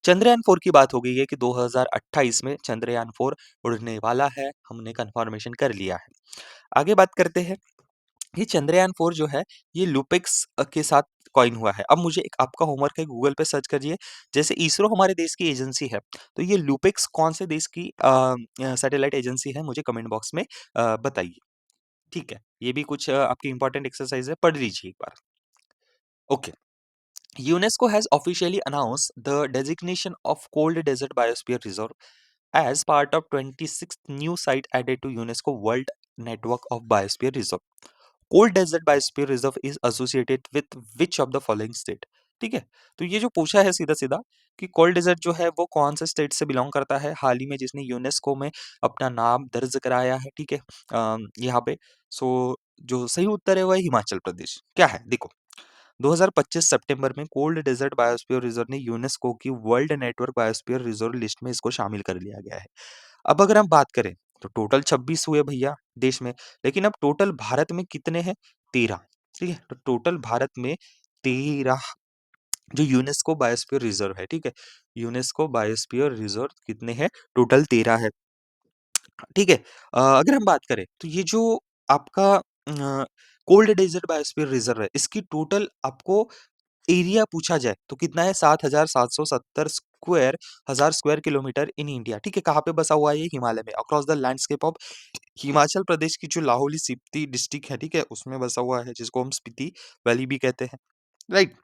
चंद्रयान 4 की बात हो गई है कि 2028 में चंद्रयान 4 उड़ने वाला है, हमने कन्फर्मेशन कर लिया है। आगे बात करते हैं, ये चंद्रयान-4 जो है, ये लुपिक्स के साथ कॉइन हुआ है। अब मुझे एक आपका होमवर्क है, गूगल पे सर्च करिए, जैसे इसरो हमारे देश की एजेंसी है, तो ये लुपिक्स कौन से देश की सैटेलाइट एजेंसी है, मुझे कमेंट बॉक्स में बताइए। ठीक है, ये भी कुछ आपकी इम्पोर्टेंट एक्सरसाइज़ है, पढ़ लीजिए एक बार। Okay, UNESCO has officially announced the designation of cold desert biosphere reserve as part of 26th new site added to UNESCO World Network of Biosphere Reserve. Cold Desert Biosphere Reserve is associated with which of the following state? ठीक है, तो ये जो पूछा है सीधा सीधा कि कोल्ड डेजर्ट जो है वो कौन से स्टेट से बिलोंग करता है, हाल ही में जिसने यूनेस्को में अपना नाम दर्ज कराया है, ठीक है, यहाँ पे। सो जो सही उत्तर है वह है हिमाचल प्रदेश। क्या है देखो, 2025 सितंबर में कोल्ड डेजर्ट बायोस्फीयर रिजर्व ने यूनेस्को की world network biosphere reserve list में इसको शामिल कर लिया गया है। अब अगर हम बात करें तो टोटल 26 हुए भैया देश में, लेकिन अब टोटल भारत में कितने हैं? 13। ठीक है, तो टोटल भारत में 13 जो यूनेस्को बायोस्फीयर रिजर्व है, ठीक है, यूनेस्को बायोस्फीयर रिजर्व कितने हैं? टोटल 13 है। ठीक है, अगर हम बात करें तो ये जो आपका कोल्ड डेजर्ट बायोस्फीयर रिजर्व है, इसकी टोटल आपको एरिया पूछा जाए तो कितना है? 7,770 स्क्वायर किलोमीटर इन इंडिया। ठीक है, कहाँ पे बसा हुआ है ये? हिमालय में, across the landscape of Himachal Pradesh की जो लाहौली स्पीति डिस्ट्रिक्ट है, ठीक है, उसमें बसा हुआ है, जिसको हम स्पीति वैली भी कहते हैं, राइट।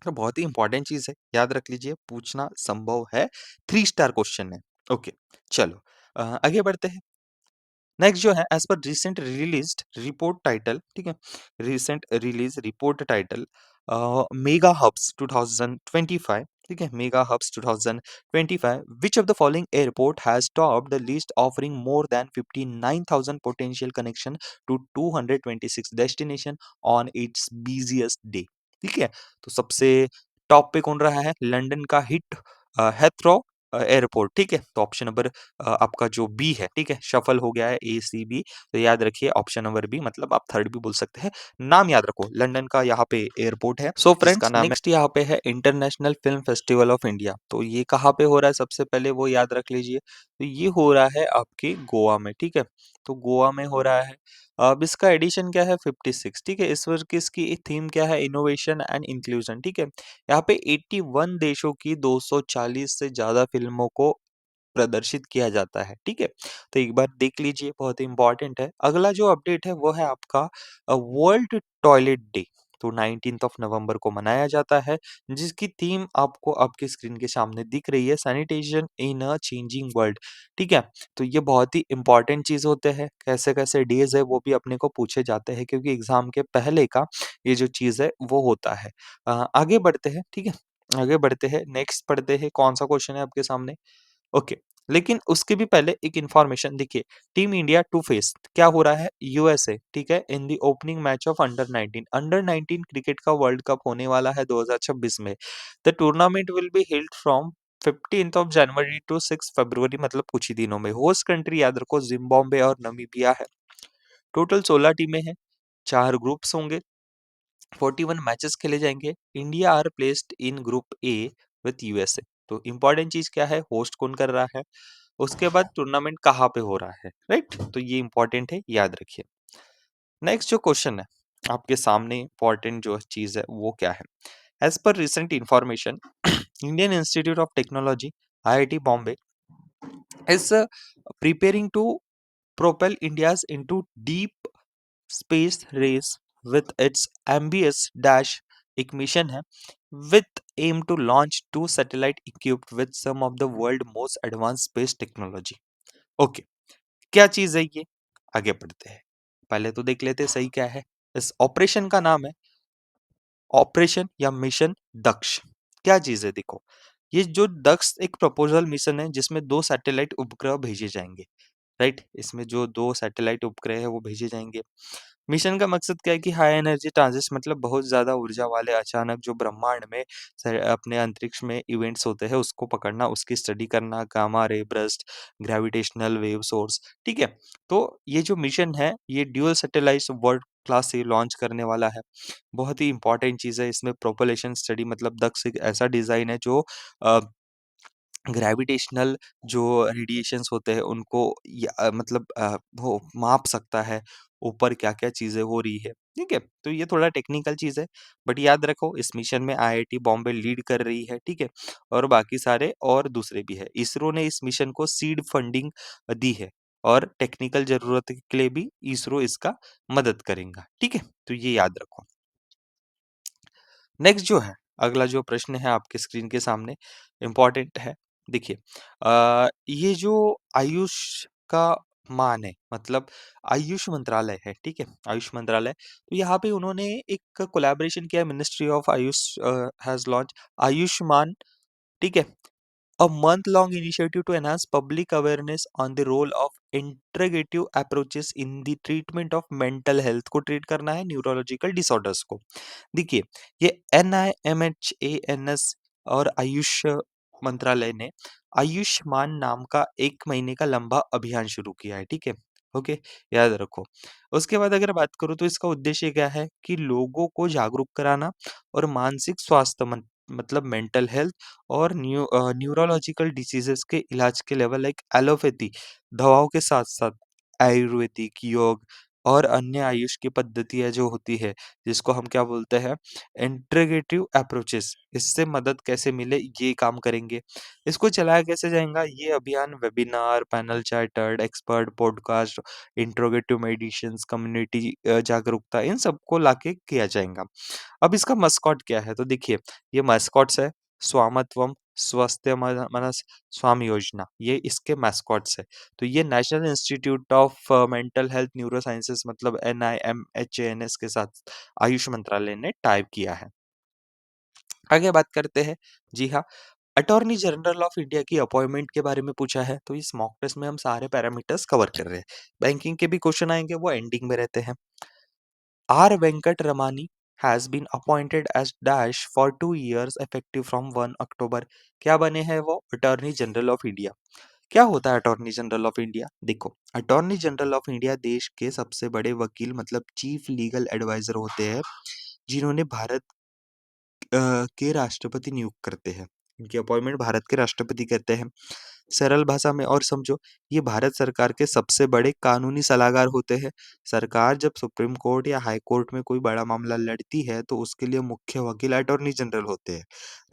तो बहुत ही इंपॉर्टेंट चीज है, याद रख लीजिए, पूछना संभव है, 3 स्टार क्वेश्चन है। ओके, चलो आगे बढ़ते हैं। नेक्स्ट जो है, as per recent released report title, ठीक है, recent release report title mega hubs 2025, ठीक है, mega hubs 2025, which of the following airport has top the list offering more than 59,000 potential connection to 226 destination on its busiest day. ठीक है, तो सबसे top पे कौन रहा है? लंदन का हिट हेथ्रो एयरपोर्ट, ठीक है, तो ऑप्शन नंबर आपका जो बी है, ठीक है, शफल हो गया है ए सी बी, तो याद रखिए ऑप्शन नंबर बी, मतलब आप थर्ड भी बोल सकते हैं। नाम याद रखो, लंदन का यहाँ पे एयरपोर्ट है, सो जिसका फ्रेंड्स नाम है, नेक्स्ट यहाँ पे है international film festival of India. तो ये कहाँ पे हो रहा है? सबसे पहले वो याद रख लीजिए, तो ये हो रहा है आपके गोवा में, ठीक है, तो गोवा में हो रहा है। अब इसका एडिशन क्या है? 56, ठीक है, इस वर्ष की इसकी थीम क्या है? इनोवेशन एंड इंक्लूजन, ठीक है, यहाँ पे 81 देशों की 240 से ज्यादा फिल्मों को प्रदर्शित किया जाता है, ठीक है? तो एक बार देख लीजिए, बहुत ही इम्पोर्टेंट है। अगला जो अपडेट है वो है आपका वर्ल्ड टॉयलेट डे, तो 19th ऑफ नवंबर को मनाया जाता है, जिसकी थीम आपको आपके स्क्रीन के सामने दिख रही है, सैनिटेशन इन अ चेंजिंग वर्ल्ड, ठीक है? तो ये बहुत ही इम्पोर्टेंट चीज़ होते हैं, कैसे-कैसे डेज़ है वो भी अपने को पूछे जाते हैं, क्योंकि एग्ज़ाम के पहले का ये जो चीज़ है वो होता है। आगे बढ़ते हैं, ठीक है? आगे बढ़ते हैं, नेक्स्ट पढ़ते हैं, कौन-सा क्वेश्चन है आपके सामने? ओके, लेकिन उसके भी पहले एक इन्फॉर्मेशन देखिए, टीम इंडिया टू फेस क्या हो रहा है? यूएसए, ठीक है, in the opening match of under 19 cricket का वर्ल्ड कप होने वाला है 2026 में। The tournament will be held from 15th of January to 6 February, मतलब कुछ ही दिनों में। होस्ट कंट्री याद रखो जिम्बाब्वे और नमीबिया है। टोटल 16 टीमें हैं, 4 ग्रुप्स होंगे, 41 मैचेस खेले जाएंगे। India are placed in group A with USA. तो इंपॉर्टेंट चीज क्या है? होस्ट कौन कर रहा है, उसके बाद टूर्नामेंट कहाँ पे हो रहा है, राइट? तो ये इंपॉर्टेंट है, याद रखिए। नेक्स्ट जो क्वेश्चन है आपके सामने, इंपॉर्टेंट जो चीज है वो क्या है? As per recent information, Indian Institute of Technology IIT Bombay is preparing to propel India's into deep space race with its ambitious dash एक मिशन है with aim to launch 2 satellite equipped with some of the world most advanced space technology। Okay, क्या चीज है ये? आगे बढ़ते हैं, पहले तो देख लेते हैं सही क्या है। इस ऑपरेशन का नाम है ऑपरेशन या मिशन दक्ष। क्या चीज है देखो, ये जो दक्ष एक प्रपोजल मिशन है जिसमें 2 सैटेलाइट उपग्रह भेजे जाएंगे, राइट? इसमें जो 2 सैटेलाइट उपग्रह है वो भेजे जाएंगे। मिशन का मकसद क्या है कि हाई एनर्जी ट्रांजिट, मतलब बहुत ज्यादा ऊर्जा वाले अचानक जो ब्रह्मांड में अपने अंतरिक्ष में इवेंट्स होते हैं उसको पकड़ना, उसकी स्टडी करना, gamma ray burst, gravitational wave source, ठीक है। तो ये जो मिशन है ये ड्यूअल सैटेलाइट वर्ल्ड क्लास से लॉन्च करने वाला है। बहुत ही इंपॉर्टेंट चीज है इसमें, प्रोपल्शन स्टडी, मतलब दक्ष एक ऐसा डिजाइन है जो ग्रेविटेशनल जो रेडिएशंस होते हैं उनको मतलब वो माप सकता है, ऊपर क्या-क्या चीज़ें हो रही है, ठीक है? तो ये थोड़ा टेक्निकल चीज़ है, बट याद रखो इस मिशन में आईआईटी बॉम्बे लीड कर रही है, ठीक है? और बाकी सारे और दूसरे भी हैं। इसरो ने इस मिशन को सीड फंडिंग दी है और टेक्निकल ज़रूरत के लिए भी इसरो इसका मदद करेगा, ठीक है? तो ये याद रखो। नेक्स्ट जो है, अगला जो प्रश्न है आपके स्क्रीन के सामने इम्पोर्टेंट है। देखिए ये जो आयुष का मान है मतलब आयुष मंत्रालय है, ठीक है? आयुष मंत्रालय, तो यहाँ पे उन्होंने एक कोलैबोरेशन किया ministry of Ayush has launch Ayushman, ठीक है? A month-long initiative to enhance public awareness on the role of integrative approaches in the treatment of mental health को ट्रीट करना है न्यूरोलॉजिकल डिसऑर्डर्स को। देखिए ये NIMHANS और आयुष मंत्रालय ने आयुष्मान नाम का 1 महीने का लंबा अभियान शुरू किया है, ठीक है? ओके, याद रखो। उसके बाद अगर बात करूँ तो इसका उद्देश्य क्या है कि लोगों को जागरूक कराना और मानसिक स्वास्थ्य मतलब मेंटल हेल्थ और न्यूरोलॉजिकल डिसीजेस के इलाज के लेवल लाइक एलोपैथी दवाओं के साथ-साथ आयुर्वेदिक, योग और अन्य आयुष की पद्धतियाँ जो होती है, जिसको हम क्या बोलते हैं इंटीग्रेटिव अप्रोचेस इससे मदद कैसे मिले ये काम करेंगे। इसको चलाया कैसे जाएगा ये अभियान webinar, panel chatter, expert podcast, interrogative medicines, community जागरूकता इन सबको लाके किया जाएगा। अब इसका मस्कॉट क्या है? तो देखिए, ये मस्कॉट्स है स्वामित्वम, स्वास्थ्य मनस स्वाम योजना, ये इसके मैस्कॉट्स है। तो ये national institute of mental health neuro sciences मतलब NIMHANS के साथ आयुष मंत्रालय ने टाइप किया है। आगे बात करते हैं। जी हाँ, अटॉर्नी जनरल ऑफ इंडिया की अपॉइंटमेंट के बारे में पूछा है, तो इस मॉक टेस्ट में हम सारे पैरामीटर्स कवर कर रहे हैं। बैंकिंग के भी क्वेश्चन आएँगे, वो एंडिंग में रहते हैं। R. Venkat Ramani has been appointed as Dash for 2 years effective from 1 अक्टूबर। क्या बने हैं वो? Attorney general of India. क्या होता है अटॉर्नी जनरल ऑफ इंडिया? देखो, अटॉर्नी जनरल ऑफ इंडिया देश के सबसे बड़े वकील मतलब चीफ लीगल एडवाइजर होते हैं, जिन्होंने भारत के राष्ट्रपति नियुक्त करते हैं। इनकी अपॉइंटमेंट भारत के राष्ट्रपति करते हैं। सरल भाषा में और समझो, ये भारत सरकार के सबसे बड़े कानूनी सलाहकार होते हैं। सरकार जब सुप्रीम कोर्ट या हाई कोर्ट में कोई बड़ा मामला लड़ती है, तो उसके लिए मुख्य वकील अटॉर्नी जनरल होते हैं।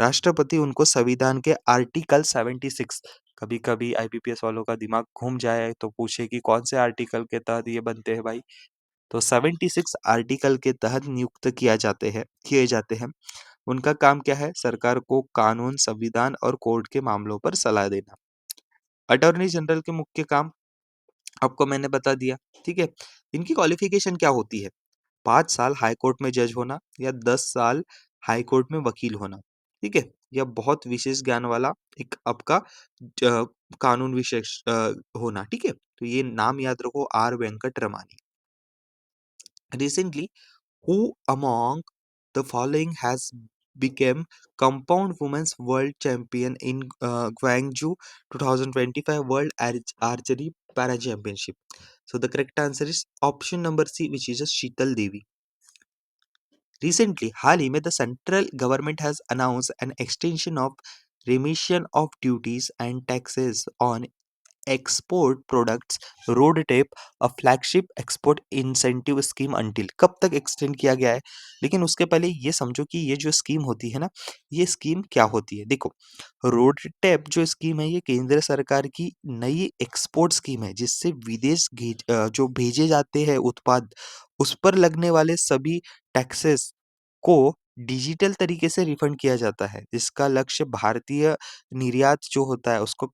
राष्ट्रपति उनको संविधान के आर्टिकल 76 कभी-कभी आईबीपीएस वालों का दिमाग घूम जाए तो पूछे कि कौन से आर्टिकल के तहत ये बनते हैं भाई? तो 76 आर्टिकल के तहत नियुक्त किए जाते हैं। उनका काम क्या है? सरकार को कानून, संविधान और कोर्ट के मामलों पर सलाह देना। अटॉर्नी जनरल के मुख्य काम आपको मैंने बता दिया, ठीक है? इनकी क्वालिफ़िकेशन क्या होती है? 5 साल हाई कोर्ट में जज होना या 10 साल हाई कोर्ट में वकील होना, ठीक है? या बहुत विशेष ज्ञान वाला एक आपका ज कानून होना, ठीक है? तो ये नाम याद रखो R Venkat Ramani. Recently, who among the following has become Compound Women's World Champion in Guangzhou 2025 World Archery Para Championship? So the correct answer is option number C, which is a Sheetal Devi. Recently, हाल ही में the central government has announced an extension of remission of duties and taxes on export products road tape a flagship export incentive scheme until कब तक extend किया गया है? लेकिन उसके पहले ये समझो कि ये जो स्कीम होती है ना, ये स्कीम क्या होती है? देखो, रोड टेप जो स्कीम है ये केंद्र सरकार की नई एक्सपोर्ट स्कीम है जिससे जो भेजे जाते हैं उत्पाद उस पर लगने वाले सभी टैक्सेस को डिजिटल तरीके से रिफंड किया जाता है। इसका लक्ष्य भारतीय निर्यात जो होता है उसको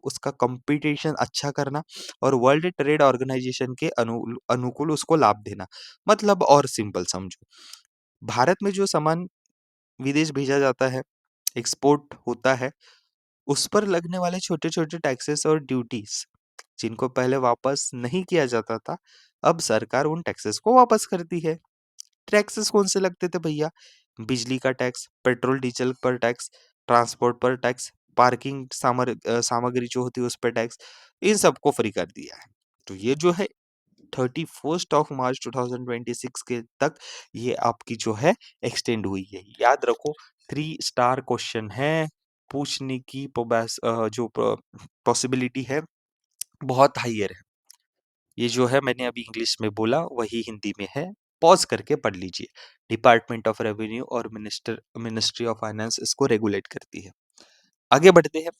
उसका कॉम्पिटिशन अच्छा करना और वर्ल्ड ट्रेड ऑर्गेनाइजेशन के अनुकूल उसको लाभ देना। मतलब और सिंपल समझो, भारत में जो सामान विदेश भेजा जाता है, एक्सपोर्ट होता है, उस पर लगने वाले छोटे-छोटे टैक्सेस और ड्यूटीज़ जिनको पहले वापस नहीं किया जाता था, अब सरकार उन टैक्सेस को वापस करती है। टैक्सेस कौन से लगते थे भैया? बिजली का टैक्स, पेट्रोल डीजल पर टैक्स, ट्रांसपोर्ट पर टैक्स, पार्किंग सामग्री जो होती है उस पे टैक्स, इन सबको फ्री कर दिया है। तो ये जो है 31st ऑफ मार्च 2026 के तक ये आपकी जो है एक्सटेंड हुई है। याद रखो 3 स्टार क्वेश्चन है, पूछने की जो पॉसिबिलिटी है बहुत हायर है। ये जो है मैंने अभी इंग्लिश में बोला वही हिंदी में है, पॉज़ करके पढ़ लीजिए। डिपार्टमेंट ऑफ रेवेन्यू और मिनिस्ट्री ऑफ फाइनेंस इसको रेगुलेट करती है। आगे बढ़ते हैं।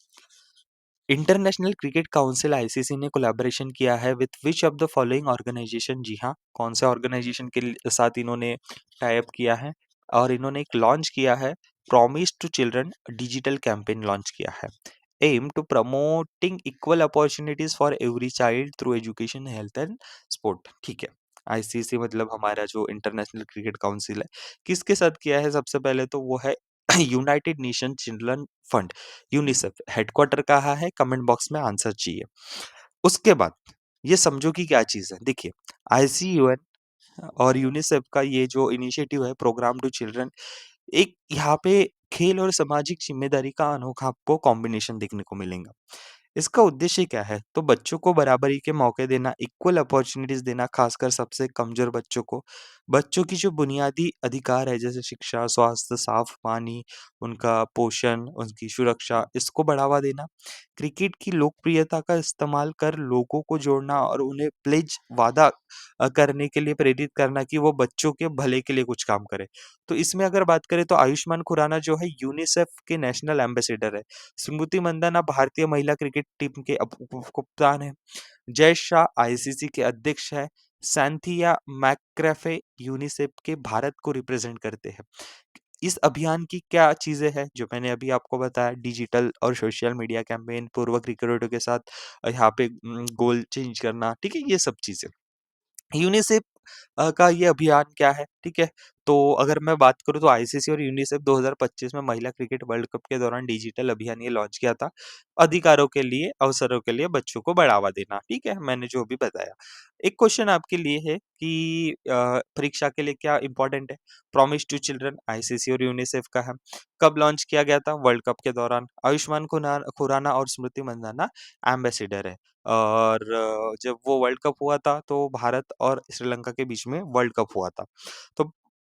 इंटरनेशनल क्रिकेट काउंसिल आईसीसी ने कोलैबोरेशन किया है with which of the following organisation, जी हाँ, कौन से ऑर्गेनाइजेशन के साथ इन्होंने टाई अप किया है और इन्होंने एक लॉन्च किया है, promise to children digital campaign launch किया है, aim to promoting equal opportunities for every child through education, health and sport. ठीक है, आईसीसी मतलब हमारा जो इंटरनेशनल क्रिकेट काउंसिल है, किसके साथ किया है? सबसे पहले तो वो है United nation children fund, UNICEF. Headquarter कहाँ है? कमेंट बॉक्स में आंसर चाहिए। उसके बाद ये समझो कि क्या चीज़ है। देखिए, आईसीयूएन और यूनिसेफ का ये जो इनिशिएटिव है, प्रोग्राम टू चिल्ड्रन, एक यहाँ पे खेल और सामाजिक जिम्मेदारी का अनोखा आपको कॉम्बिनेशन देखने को मिलेगा। इसका उद्देश्य क्या है? तो बच्चों को बराबरी के मौके देना, इक्वल अपॉर्च्युनिटीज़ देना, खासकर सबसे कमज़ोर बच्चों को। बच्चों की जो बुनियादी अधिकार है, जैसे शिक्षा, स्वास्थ्य, साफ पानी, उनका पोषण, उनकी सुरक्षा, इसको बढ़ावा देना। क्रिकेट की लोकप्रियता का इस्तेमाल कर लोगों को जोड़ना और उन्हें प्लेज वादा करने के लिए प्रेरित करना कि वो बच्चों के भले के लिए कुछ काम करें। तो इसमें अगर बात करें तो आयुष्मान खुराना जो है यूनिसेफ के नेशनल एम्बेसडर है। स्मृति मंदाना भारतीय महिला क्रिकेट टीम के कप्तान हैं। जय शाह आईसीसी के अध्यक्ष हैं। सैंथिया मैकग्राथे यूनिसेफ के भारत को रिप्रेजेंट करते हैं। इस अभियान की क्या चीज़ें हैं जो मैंने अभी आपको बताया, डिजिटल और सोशल मीडिया कैंपेन, पूर्व क्रिकेटरों के साथ यहाँ पे गोल चेंज करना, ठीक है? ये सब चीज़ें। यूनिसेफ का ये अभियान क्या है, ठीक है? तो अगर मैं बात करूँ तो आईसीसी और यूनिसेफ 2025 में महिला क्रिकेट वर्ल्ड कप के दौरान डिजिटल अभियान ये लॉन्च किया था। अधिकारों के लिए, अवसरों के लिए बच्चों को बढ़ावा देना, ठीक है? मैंने जो भी बताया। एक क्वेश्चन आपके लिए है कि परीक्षा के लिए क्या इम्पोर्टेंट है? प्रॉमिस टू चिल्ड्रन आईसीसी और यूनिसेफ का है। कब लॉन्च किया गया था? वर्ल्ड कप के दौरान। आयुष्मान खुराना और स्मृति मंदाना एम्बेसडर है। और जब वो वर्ल्ड कप हुआ था तो भारत और श्रीलंका के बीच में वर्ल्ड कप हुआ था। तो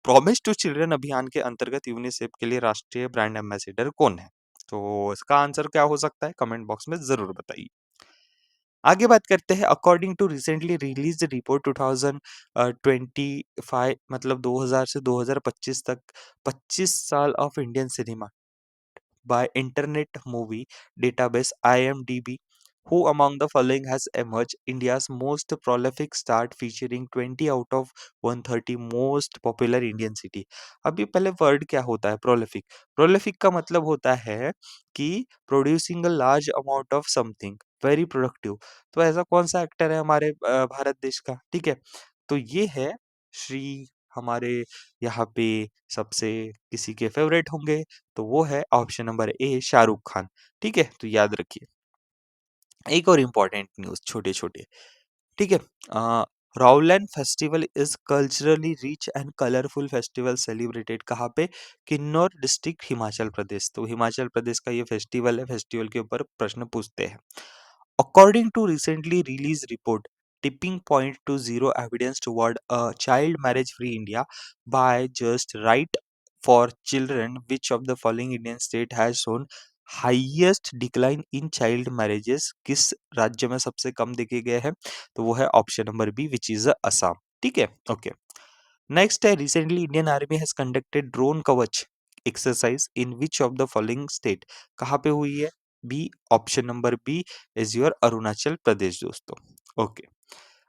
प्रॉमिस टू चिल्ड्रन अभियान के अंतर्गत यूनिसेफ के लिए राष्ट्रीय ब्रांड एम्बेसडर कौन है? तो इसका आंसर क्या हो सकता है? कमेंट बॉक्स में ज़रूर बताइए। आगे बात करते हैं। According to recently released report 2025, मतलब 2000 से 2025 तक 25 साल of Indian cinema by Internet Movie Database IMDb, who among the following has emerged India's most prolific start featuring 20 out of 130 most popular Indian city। अभी पहले वर्ड क्या होता है? Prolific. Prolific का मतलब होता है कि producing a large amount of something, very productive. तो ऐसा कौन सा एक्टर है हमारे भारत देश का? ठीक है, तो ये है श्री, हमारे यहाँ पे सबसे किसी के फेवरेट होंगे तो वो है ऑप्शन नंबर ए, शाहरुख खान। ठीक है? तो याद रखिए। एक और इम्पोर्टेंट न्यूज़ छोटे-छोटे, ठीक है? Raulane festival is culturally rich and colourful festival celebrated कहाँ पे? किन्नौर डिस्ट्रिक्ट, हिमाचल प्रदेश। तो हिमाचल प्रदेश का ये फेस्टिवल है, फेस्टिवल के ऊपर प्रश्न पूछते हैं। According to recently released report, tipping point to zero evidence toward a child marriage free India by just right for children, which of the following Indian state has shown highest decline in child marriages? किस राज्य में सबसे कम देखे गए हैं? तो वो है option number B, which is Assam. ठीक है, ओके। नेक्स्ट है, recently Indian army has conducted drone Kavach exercise in which of the following state? कहाँ पे हुई है? B, option number B is your Arunachal Pradesh दोस्तों। ओके,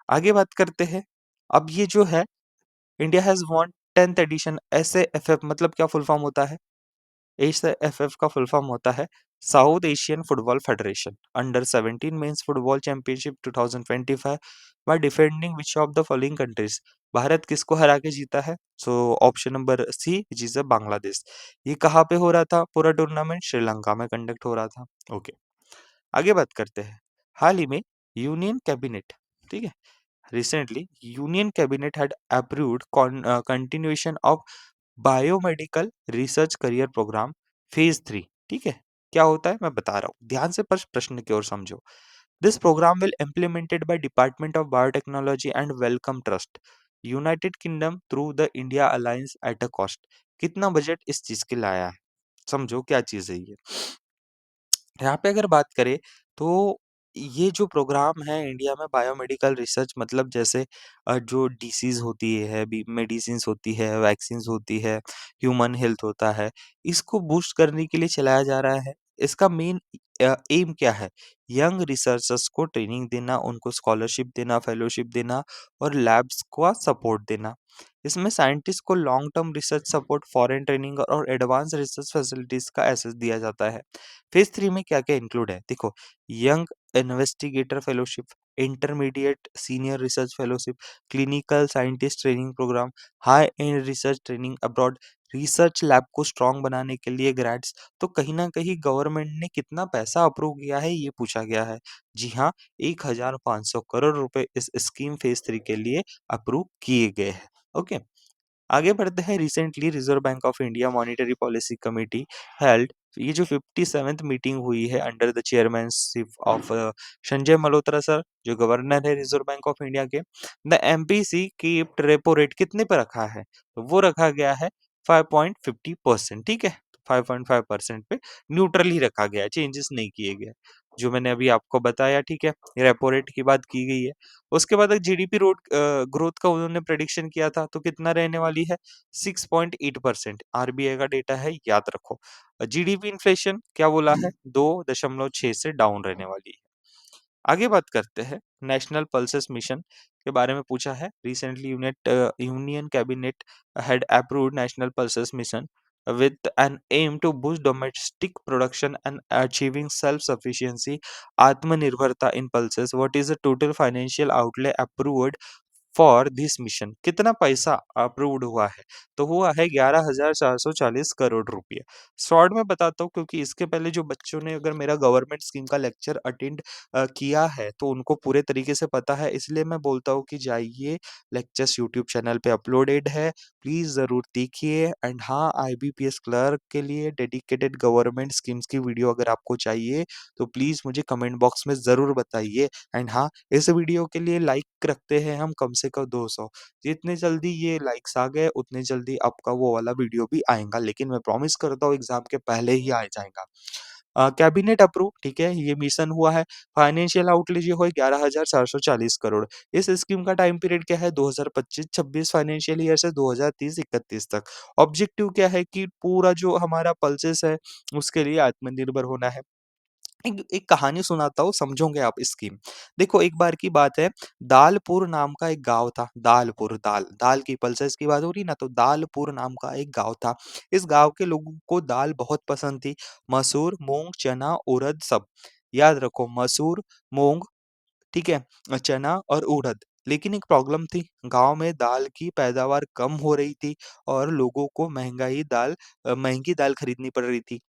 आगे बात करते हैं। अब ये जो है, India has won 10th edition SAFF, मतलब क्या फुल फॉर्म होता है? एसएएफएफ का फुल फॉर्म होता है South Asian Football Federation under 17 men's football championship 2025 by defending which of the following countries? Bharat किसको हरा के जीता है? So option number C, which is Bangladesh. ये कहाँ पे हो रहा था पूरा टूर्नामेंट? श्रीलंका में कंडक्ट हो रहा था। ओके, आगे बात करते हैं। हाल ही में यूनियन कैबिनेट, ठीक है, recently union cabinet had approved continuation of biomedical research career programme phase 3। ठीक है, क्या होता है मैं बता रहा हूँ, ध्यान से प्रश्न की ओर समझो। This programme will implemented by department of biotechnology and Wellcome Trust, United Kingdom through the India alliance at a cost. कितना बजट इस चीज के लाया है? समझो क्या चीज है ये। यहाँ पे अगर बात करें तो ये जो प्रोग्राम है इंडिया में बायोमेडिकल रिसर्च मतलब जैसे जो डिसीज़ होती है, बी मेडिसिन्स होती है, वैक्सीन्स होती है, ह्यूमन हेल्थ होता है, इसको बूस्ट करने के लिए चलाया जा रहा है। इसका मेन एम क्या है? यंग रिसर्चर्स को ट्रेनिंग देना, उनको स्कॉलरशिप देना, फेलोशिप देना और लैब्स का सपोर्ट देना। इसमें साइंटिस्ट को long term research support, foreign training और एडवांस रिसर्च फैसिलिटीज़ का एक्सेस दिया जाता है। फेज़ 3 में क्या-क्या इंक्लूड है? देखो, young investigator fellowship, intermediate senior research fellowship, clinical scientist training programme, high end research training abroad, research lab को स्ट्रॉन्ग बनाने के लिए ग्रांट्स। तो कहीं न कहीं गवर्नमेंट ने कितना पैसा अप्रूव किया है ये पूछा गया है। जी हाँ, 1500 करोड़ रुपए इस स्कीम फेज़ 3 के लिए अप्रूव किए गए हैं। ओके। आगे बढ़ते हैं recently reserve bank of India monetary policy committee held ये जो 57th मीटिंग हुई है under the chairmanship of Sanjay Malhotra sir जो गवर्नर है रिजर्व बैंक ऑफ इंडिया के the MPC keeped repo rate कितने पे रखा है तो वो रखा गया है 5.50% ठीक है 5.5% पे न्यूट्रल ही रखा गया है चेंजेस नहीं किए गए जो मैंने अभी आपको बताया ठीक है रेपो रेट की बात की गई है उसके बाद जीडीपी रोड ग्रोथ का उन्होंने प्रेडिक्शन किया था तो कितना रहने वाली है 6.8% आरबीआई का डेटा है याद रखो जीडीपी इन्फ्लेशन क्या बोला है 2.6 से डाउन रहने वाली है आगे बात करते हैं नेशनल पल्सेस मिशन के बारे में पूछा है recently union cabinet had approved national pulses mission with an aim to boost domestic production and achieving self-sufficiency आत्मनिर्भरता in pulses what is the total financial outlay approved for this mission कितना पैसा approved हुआ है तो हुआ है 11,440 करोड़ रुपए short में बताता हूँ क्योंकि इसके पहले जो बच्चों ने अगर मेरा गवर्नमेंट स्कीम का लेक्चर अटेंड किया है तो उनको पूरे तरीके से पता है इसलिए मैं बोलता हूँ कि जाइए लेक्चर्स यूट्यूब चैनल पे अपलोडेड है प्लीज जरूर देखिए एंड हाँ आईबीपीएस क्लर्क के लिए डेडिकेटेड गवर्नमेंट स्कीम्स की वीडियो अगर आपको चाहिए तो प्लीज मुझे कमेंट बॉक्स में जरूर बताइए एंड हाँ इस वीडियो के लिए लाइक रखते हैं हम कम से कम 200 जितने जल्दी ये लाइक्स आ गए उतने जल्दी आपका वो वाला वीडियो भी आएगा लेकिन मैं प्रॉमिस करता हूँ एग्जाम के पहले ही आ जाएगा कैबिनेट अप्रूव ठीक है ये मिशन हुआ है फाइनेंशियल आउटले जो है 11,440 करोड़ इस स्कीम का टाइम पीरियड क्या है 2025-26 फाइनेंशियल ईयर से 2030-31 तक ऑब्जेक्टिव क्या है कि पूरा जो हमारा पल्सेस है उसके लिए आत्मनिर्भर होना है एक एक कहानी सुनाता हूँ समझोगे आप इसकी। देखो एक बार की बात है दालपुर नाम का एक गाँव था। दालपुर दाल दाल की पल्सेस की बात हो रही ना तो दालपुर नाम का एक गाँव था। इस गाँव के लोगों को दाल बहुत पसंद थी। मसूर, मूंग, चना, उड़द सब। याद रखो मसूर, मूंग ठीक है चना और उड़द। लेकिन एक प्रॉब्लम थी गाँव में दाल की पैदावार कम हो रही थी और लोगों को महंगी दाल खरीदनी पड़ रही थी।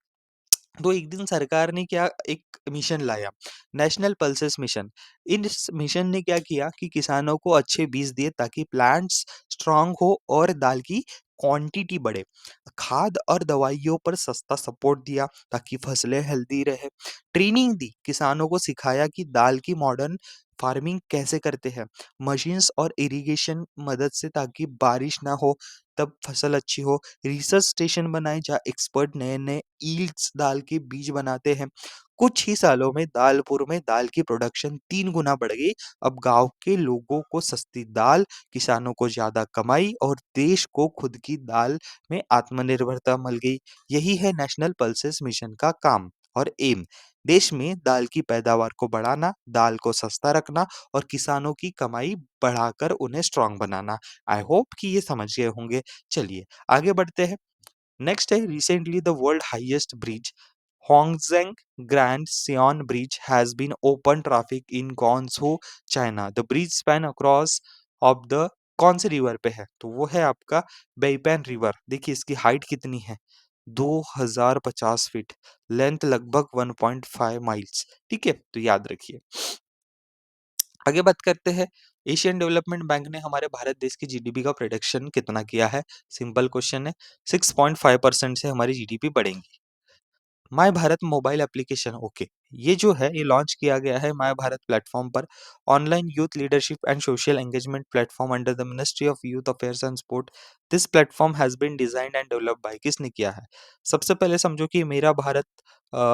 तो एक दिन सरकार ने क्या एक मिशन लाया नेशनल पल्सेस मिशन इस मिशन ने क्या किया कि किसानों को अच्छे बीज दिए ताकि प्लांट्स स्ट्रांग हो और दाल की क्वांटिटी बढ़े खाद और दवाइयों पर सस्ता सपोर्ट दिया ताकि फसलें हेल्दी रहे ट्रेनिंग दी किसानों को सिखाया कि दाल की मॉडर्न फार्मिंग कैसे करते हैं मशीन्स और इरिगेशन मदद से ताकि बारिश ना हो तब फसल अच्छी हो रिसर्च स्टेशन बनाए जहाँ एक्सपर्ट नए नए ईल्ड्स दाल के बीज बनाते हैं कुछ ही सालों में दालपुर में दाल की प्रोडक्शन 3 गुना बढ़ गई अब गांव के लोगों को सस्ती दाल किसानों को ज्यादा कमाई और देश को खुद की दाल में आत्मनिर्भरता मिल गई यही है नेशनल पल्सेस मिशन का काम और एम देश में दाल की पैदावार को बढ़ाना दाल को सस्ता रखना और किसानों की कमाई बढ़ाकर उन्हें स्ट्रांग बनाना आई होप कि ये समझ गए होंगे चलिए आगे बढ़ते हैं नेक्स्ट है recently the world highest bridge Hongzheng Grand Sion Bridge has been open traffic in Guangzhou, China. The bridge span across of the कौन से रिवर पे है तो वो है आपका बेइपैन रिवर देखिए इसकी हाइट कितनी है 2050 फीट लेंथ लगभग 1.5 माइल्स ठीक है तो याद रखिए आगे बात करते हैं एशियन डेवलपमेंट बैंक ने हमारे भारत देश की जीडीपी का प्रेडिक्शन कितना किया है सिंपल क्वेश्चन है 6.5% से हमारी जीडीपी बढ़ेगी my Bharat mobile application okay ये जो है ये लॉन्च किया गया है माय भारत प्लेटफ़ॉर्म पर, online youth leadership and social engagement platform under the ministry of youth affairs and sport. This platform has been designed and developed by, किसने किया है? सबसे पहले समझो कि मेरा भारत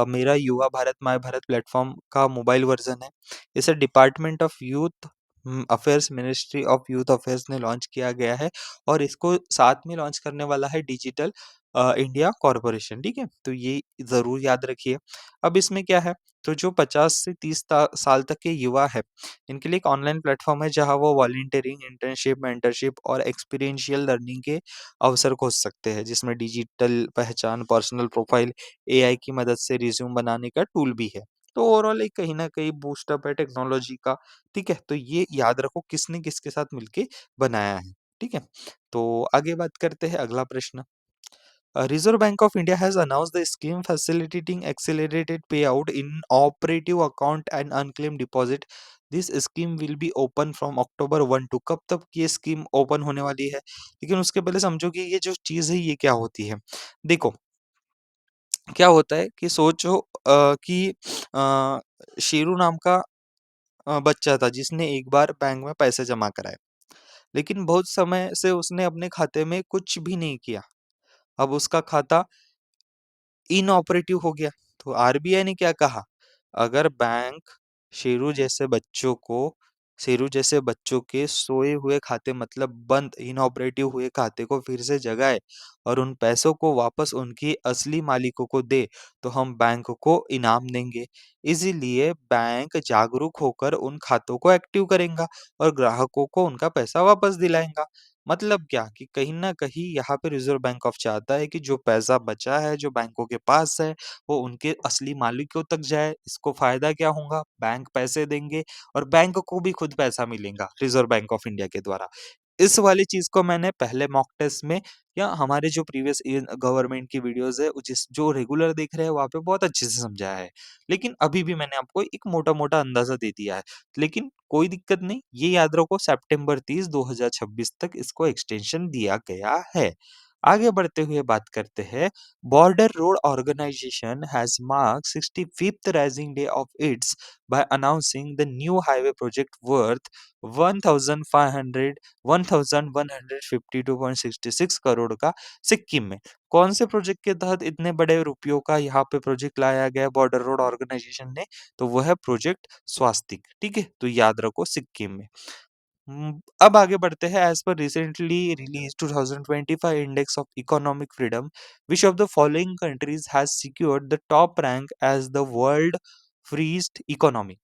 मेरा युवा भारत माय भारत प्लेटफ़ॉर्म का मोबाइल वर्ज़न है। इसे department of youth affairs ministry of youth affairs ने लॉन्च किया गया है और इसको साथ में लॉन्च करने वाला है डिजिटल इंडिया कॉर्पोरेशन, ठीक है? तो ये ज़रूर याद रखिए। अब इसमें क्या है, तो जो 50 से 30 साल तक के युवा है, इनके लिए एक ऑनलाइन प्लेटफ़ॉर्म है जहाँ वो वॉलंटियरिंग, इंटर्नशिप, मेंटरशिप और एक्सपीरियंशियल लर्निंग के अवसर खोज सकते हैं, जिसमें डिजिटल पहचान, पर्सनल प्रोफाइल, एआई की मदद से रिज़्यूम बनाने का टूल भी है। तो ओवरऑल एक कहीं न कहीं बूस्ट अप है टेक्नोलॉजी का, ठीक है? तो ये याद रखो किसने किसके साथ मिलके बनाया है, ठीक है? तो आगे बात करते हैं अगला प्रश्न। Reserve Bank of India has announced the scheme facilitating accelerated payout in operative account and unclaimed deposit. This scheme will be open from October 1 to, कब तक ये स्कीम ओपन होने वाली है? लेकिन उसके पहले समझो कि ये जो चीज़ है ये क्या होती है? देखो, क्या होता है कि सोचो कि शेरू नाम का बच्चा था जिसने एक बार बैंक में पैसे जमा कराए, लेकिन बहुत समय से उसने अपने खाते में कुछ भी नहीं किया। अब उसका खाता इनऑपरेटिव हो गया। तो आरबीआई ने क्या कहा, अगर बैंक शेरू जैसे बच्चों को शेरू जैसे बच्चों के सोए हुए खाते मतलब बंद इनऑपरेटिव हुए खाते को फिर से जगाए और उन पैसों को वापस उनकी असली मालिकों को दे, तो हम बैंक को इनाम देंगे। इसीलिए बैंक जागरूक होकर उन खातों को एक्टिव करेगा और ग्राहकों को उनका पैसा वापस दिलाएगा। मतलब क्या कि कहीं न कहीं यहाँ पे रिज़र्व बैंक ऑफ चाहता है कि जो पैसा बचा है, जो बैंकों के पास है, वो उनके असली मालिकों तक जाए। इसको फ़ायदा क्या होगा? बैंक पैसे देंगे और बैंक को भी खुद पैसा मिलेगा रिज़र्व बैंक ऑफ इंडिया के द्वारा। इस वाली चीज़ को मैंने पहले मॉक टेस्ट में या हमारे जो प्रीवियस इन गवर्नमेंट की वीडियोज़ है, जिस जो रेगुलर देख रहे हैं, वहाँ पे बहुत अच्छे से समझाया है। लेकिन अभी भी मैंने आपको एक मोटा-मोटा अंदाज़ा दे दिया है। लेकिन कोई दिक्कत नहीं, ये याद रखो सितंबर 30, 2026 तक इसको एक्सटेंशन दिया गया है। आगे बढ़ते हुए बात करते हैं, border road organisation has marked 65th rising day of its by announcing the new highway project worth 1500 1152.66 crore का सिक्किम में। कौन से प्रोजेक्ट के तहत इतने बड़े रुपयों का यहाँ पे प्रोजेक्ट लाया गया बॉर्डर रोड ऑर्गेनाइजेशन ने? तो वो है प्रोजेक्ट स्वास्तिक, ठीक है? तो याद रखो सिक्किम में। अब आगे बढ़ते हैं as per recently release 2025 index of economic freedom, which of the following countries has secured the top rank as the world freest economy?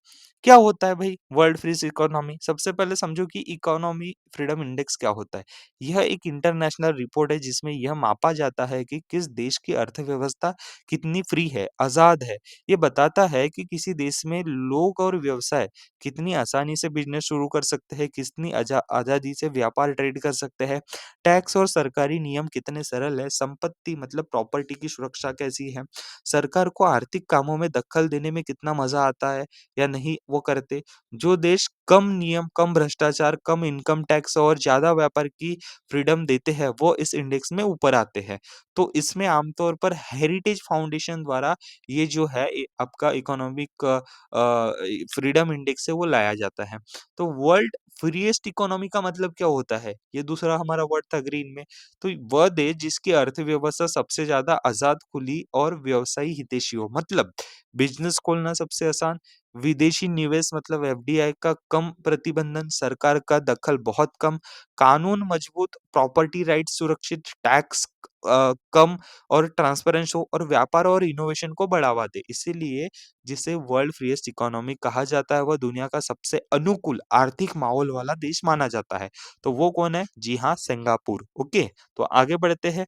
क्या होता है भाई वर्ल्ड फ्रीस्ट इकोनॉमी? सबसे पहले समझो कि इकोनॉमी फ्रीडम इंडेक्स क्या होता है? यह एक इंटरनेशनल रिपोर्ट है जिसमें यह मापा जाता है कि किस देश की अर्थव्यवस्था कितनी फ्री है, आज़ाद है। ये बताता है कि किसी देश में लोग और व्यवसाय कितनी आसानी से बिज़नेस शुरू कर सकते हैं, कितनी आज़ादी से व्यापार ट्रेड कर सकते हैं, टैक्स और सरकारी नियम कितने सरल है, संपत्ति मतलब प्रॉपर्टी की सुरक्षा कैसी है, सरकार को आर्थिक कामों में दखल देने में कितना मज़ा आता है या नहीं वो करते। जो देश कम नियम, कम भ्रष्टाचार, कम इनकम टैक्स और ज़्यादा व्यापार की फ्रीडम देते हैं, वो इस इंडेक्स में ऊपर आते हैं। तो इसमें आमतौर पर हेरिटेज फाउंडेशन द्वारा ये जो है आपका इकोनॉमिक फ्रीडम इंडेक्स है वो लाया जाता है। तो वर्ल्ड फ्रीएस्ट इकोनॉमी का मतलब क्या होता है? ये दूसरा हमारा वर्ड था ग्रीन में। तो वह देश जिसकी अर्थव्यवस्था सबसे ज़्यादा आज़ाद, खुली और व्यवसायी हितैषी हो। मतलब बिज़नेस खोलना सबसे आसान, विदेशी निवेश मतलब एफडीआई का कम प्रतिबंधन, सरकार का दखल बहुत कम, कानून मजबूत, प्रॉपर्टी राइट्स सुरक्षित, टैक्स कम और ट्रांसपेरेंस हो और व्यापार और इनोवेशन को बढ़ावा दे। इसीलिए जिसे वर्ल्ड फ्रीएस्ट इकोनॉमी कहा जाता है, वह दुनिया का सबसे अनुकूल आर्थिक माहौल वाला देश माना जाता है। तो वो कौन है? जी हाँ, सिंगापुर। ओके, तो आगे बढ़ते हैं।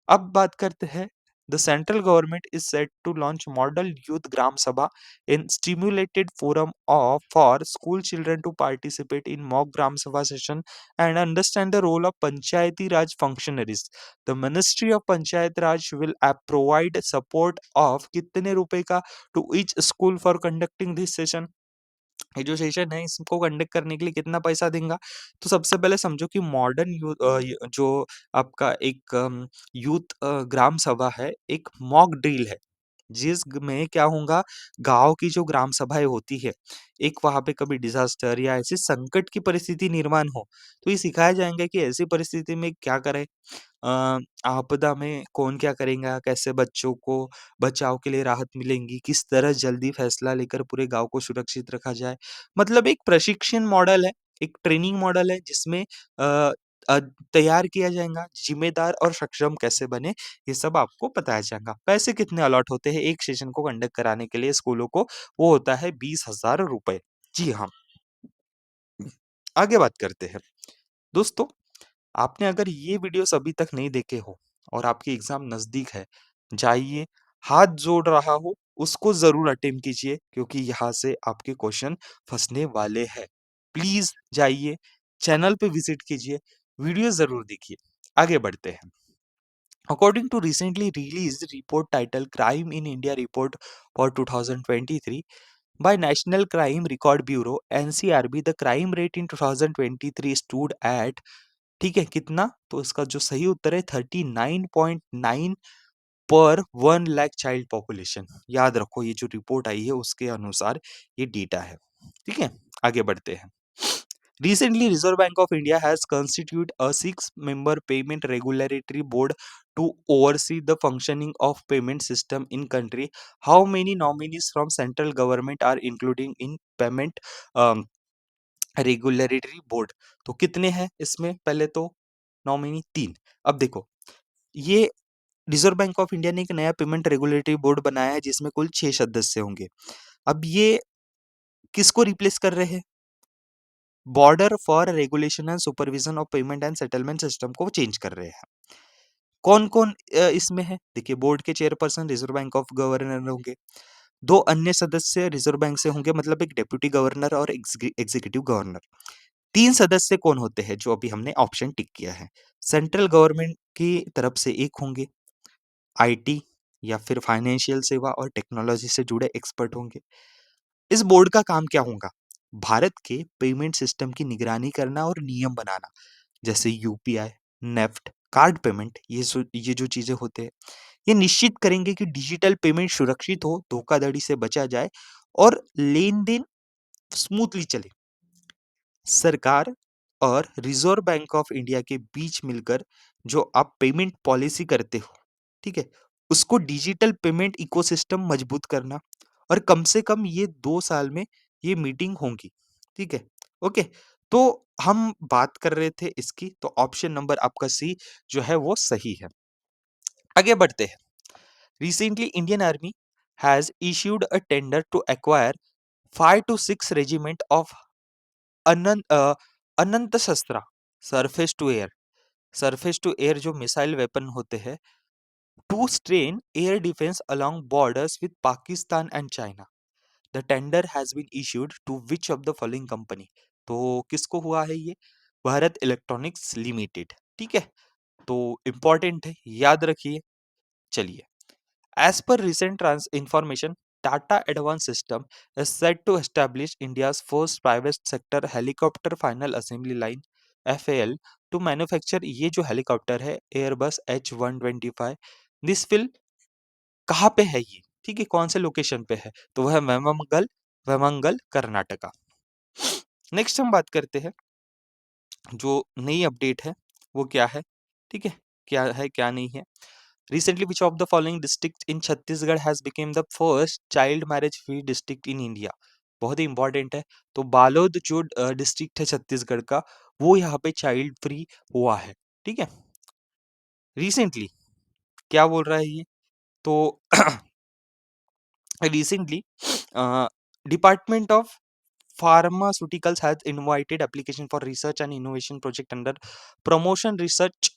अब बात करते हैं the central government is set to launch model youth gram sabha in stimulated forum of for school children to participate in mock gram sabha session and understand the role of panchayati raj functionaries. The ministry of panchayat raj will provide support of कितने रुपए का to each school for conducting this session? ये जो session है इसको conduct करने के लिए कितना पैसा देगा? तो सबसे पहले समझो कि मॉडर्न जो आपका एक यूथ ग्राम सभा है, एक मॉक ड्रिल है। में क्या होगा, गाँव की जो ग्राम सभाएँ होती है, एक वहाँ पे कभी डिज़ास्टर या ऐसी संकट की परिस्थिति निर्माण हो, तो ये सिखाया जाएँगे कि ऐसी परिस्थिति में क्या करें। आपदा में कौन क्या करेगा, कैसे बच्चों को बचाव के लिए राहत मिलेंगी, किस तरह जल्दी फैसला लेकर पूरे गाँव को सुरक्षित रखा जाए। मतलब एक प्रशिक्षण मॉडल है, एक ट्रेनिंग मॉडल है जिसमें अ अ, तैयार किया जाएगा, ज़िम्मेदार और सक्षम कैसे बने, ये सब आपको बताया जाएगा। पैसे कितने अलॉट होते हैं एक सेशन को कंडक्ट कराने के लिए स्कूलों को, वो होता है ₹20,000। जी हाँ, आगे बात करते हैं। दोस्तों, आपने अगर ये वीडियोस अभी तक नहीं देखे हो और आपकी एग्जाम नज़दीक है, जाइए, हाथ जोड़ रहा हूँ, उसको ज़रूर अटेम्प्ट कीजिए क्योंकि यहाँ से आपके क्वेश्चन फँसने वाले हैं। प्लीज़ जाइए, चैनल पे विज़िट कीजिए, वीडियो ज़रूर देखिए। आगे बढ़ते हैं। According to recently released report titled Crime in India Report for 2023 by National Crime Record Bureau (NCRB), the crime rate in 2023 stood at, ठीक है, कितना? तो इसका जो सही उत्तर है 39.9 पर 1 लाख चाइल्ड पॉपुलेशन। याद रखो ये जो रिपोर्ट आई है उसके अनुसार ये डेटा है। ठीक है? आगे बढ़ते हैं। Recently, Reserve Bank of India has constituted a six-member payment regulatory board to oversee the functioning of payment system in country. How many nominees from central government are including in payment um, regulatory board? तो कितने हैं इसमें? पहले तो nominee 3। अब देखो, ये reserve bank of India ने एक नया पेमेंट रेगुलेटरी बोर्ड बनाया है जिसमें कुल 6 सदस्य होंगे। अब ये किसको रिप्लेस कर रहे हैं? Border for regulation and supervision of payment and settlement system को चेंज कर रहे हैं। कौन-कौन इसमें है? देखिए, बोर्ड के chairperson reserve bank of governor होंगे। 2 अन्य सदस्य रिजर्व बैंक से होंगे, मतलब एक डिप्टी गवर्नर और एग्जीक्यूटिव गवर्नर। 3 सदस्य कौन होते हैं जो अभी हमने ऑप्शन टिक किया है? सेंट्रल गवर्नमेंट की तरफ से 1 होंगे, आईटी या फिर फाइनेंशियल सेवा और टेक्नोलॉजी से जुड़े एक्सपर्ट होंगे। इस बोर्ड का काम क्या होगा? भारत के पेमेंट सिस्टम की निगरानी करना और नियम बनाना, जैसे यूपीआई, नेफ्ट, कार्ड पेमेंट, ये जो चीजें होते हैं, ये निश्चित करेंगे कि डिजिटल पेमेंट सुरक्षित हो, धोखाधड़ी से बचा जाए और लेन-देन स्मूथली चले। सरकार और रिजर्व बैंक ऑफ इंडिया के बीच मिलकर जो आप पेमेंट पॉलिसी करते हो, ठीक है, उसको डिजिटल पेमेंट इकोसिस्टम मजबूत करना, और कम से कम ये 2 साल में ये मीटिंग होंगी। ठीक है, ओके। तो हम बात कर रहे थे इसकी, तो ऑप्शन नंबर आपका सी जो है वो सही है। आगे बढ़ते हैं। Recently Indian army has issued a tender to acquire 5 to 6 regiment of Anant Anant Shastra surface to air जो मिसाइल वेपन होते हैं, to strain air defence along borders with Pakistan and China. The tender has been issued to which of the following company? तो किसको हुआ है ये? Bharat electronics limited. ठीक है, तो इंपॉर्टेंट है, याद रखिए। चलिए, as per recent information, Tata Advanced System is set to establish India's first private sector helicopter final assembly line (FAL) to manufacture ये जो हेलीकॉप्टर है Airbus H125। दिस विल कहाँ पे है ये? ठीक है, कौन से लोकेशन पे है? तो वह वैमंगल कर्नाटका। नेक्स्ट हम बात करते हैं जो नई अपडेट है वो क्या है? ठीक है, क्या है क्या नहीं है। Recently, which of the following district in Chhattisgarh has become the first child marriage free district in India? बहुत ही इंपॉर्टेंट है। तो बालोद जो डिस्ट्रिक्ट है छत्तीसगढ़ का, वो यहाँ पे चाइल्ड फ्री हुआ है। ठीक है, रिसेंटली क्या बोल रहा है ये? तो recently, Department of Pharmaceuticals has invited application for research and innovation project under Promotion Research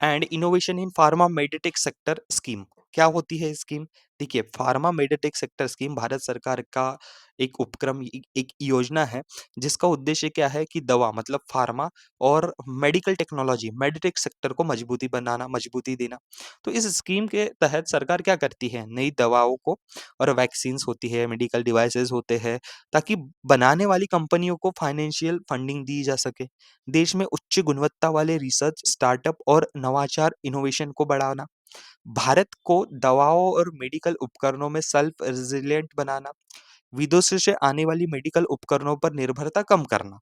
and Innovation in Pharma Medtech Sector Scheme। क्या होती है स्कीम? देखिए, pharma Meditech sector scheme Bharat सरकार का एक उपक्रम, एक योजना है जिसका उद्देश्य क्या है कि दवा मतलब फार्मा और मेडिकल टेक्नोलॉजी मेडिटेक सेक्टर को मजबूती देना। तो इस स्कीम के तहत सरकार क्या करती है, नई दवाओं को और वैक्सीन्स होती है, मेडिकल डिवाइसेस होते हैं, ताकि बनाने वाली कंपनियों को फाइनेंशियल फंडिंग दी जा सके। देश में उच्च गुणवत्ता वाले रिसर्च, स्टार्टअप और नवाचार इनोवेशन को बढ़ाना, भारत को दवाओं और मेडिकल उपकरणों में सेल्फ रेजिलिएंट बनाना, विदेशों से आने वाली मेडिकल उपकरणों पर निर्भरता कम करना।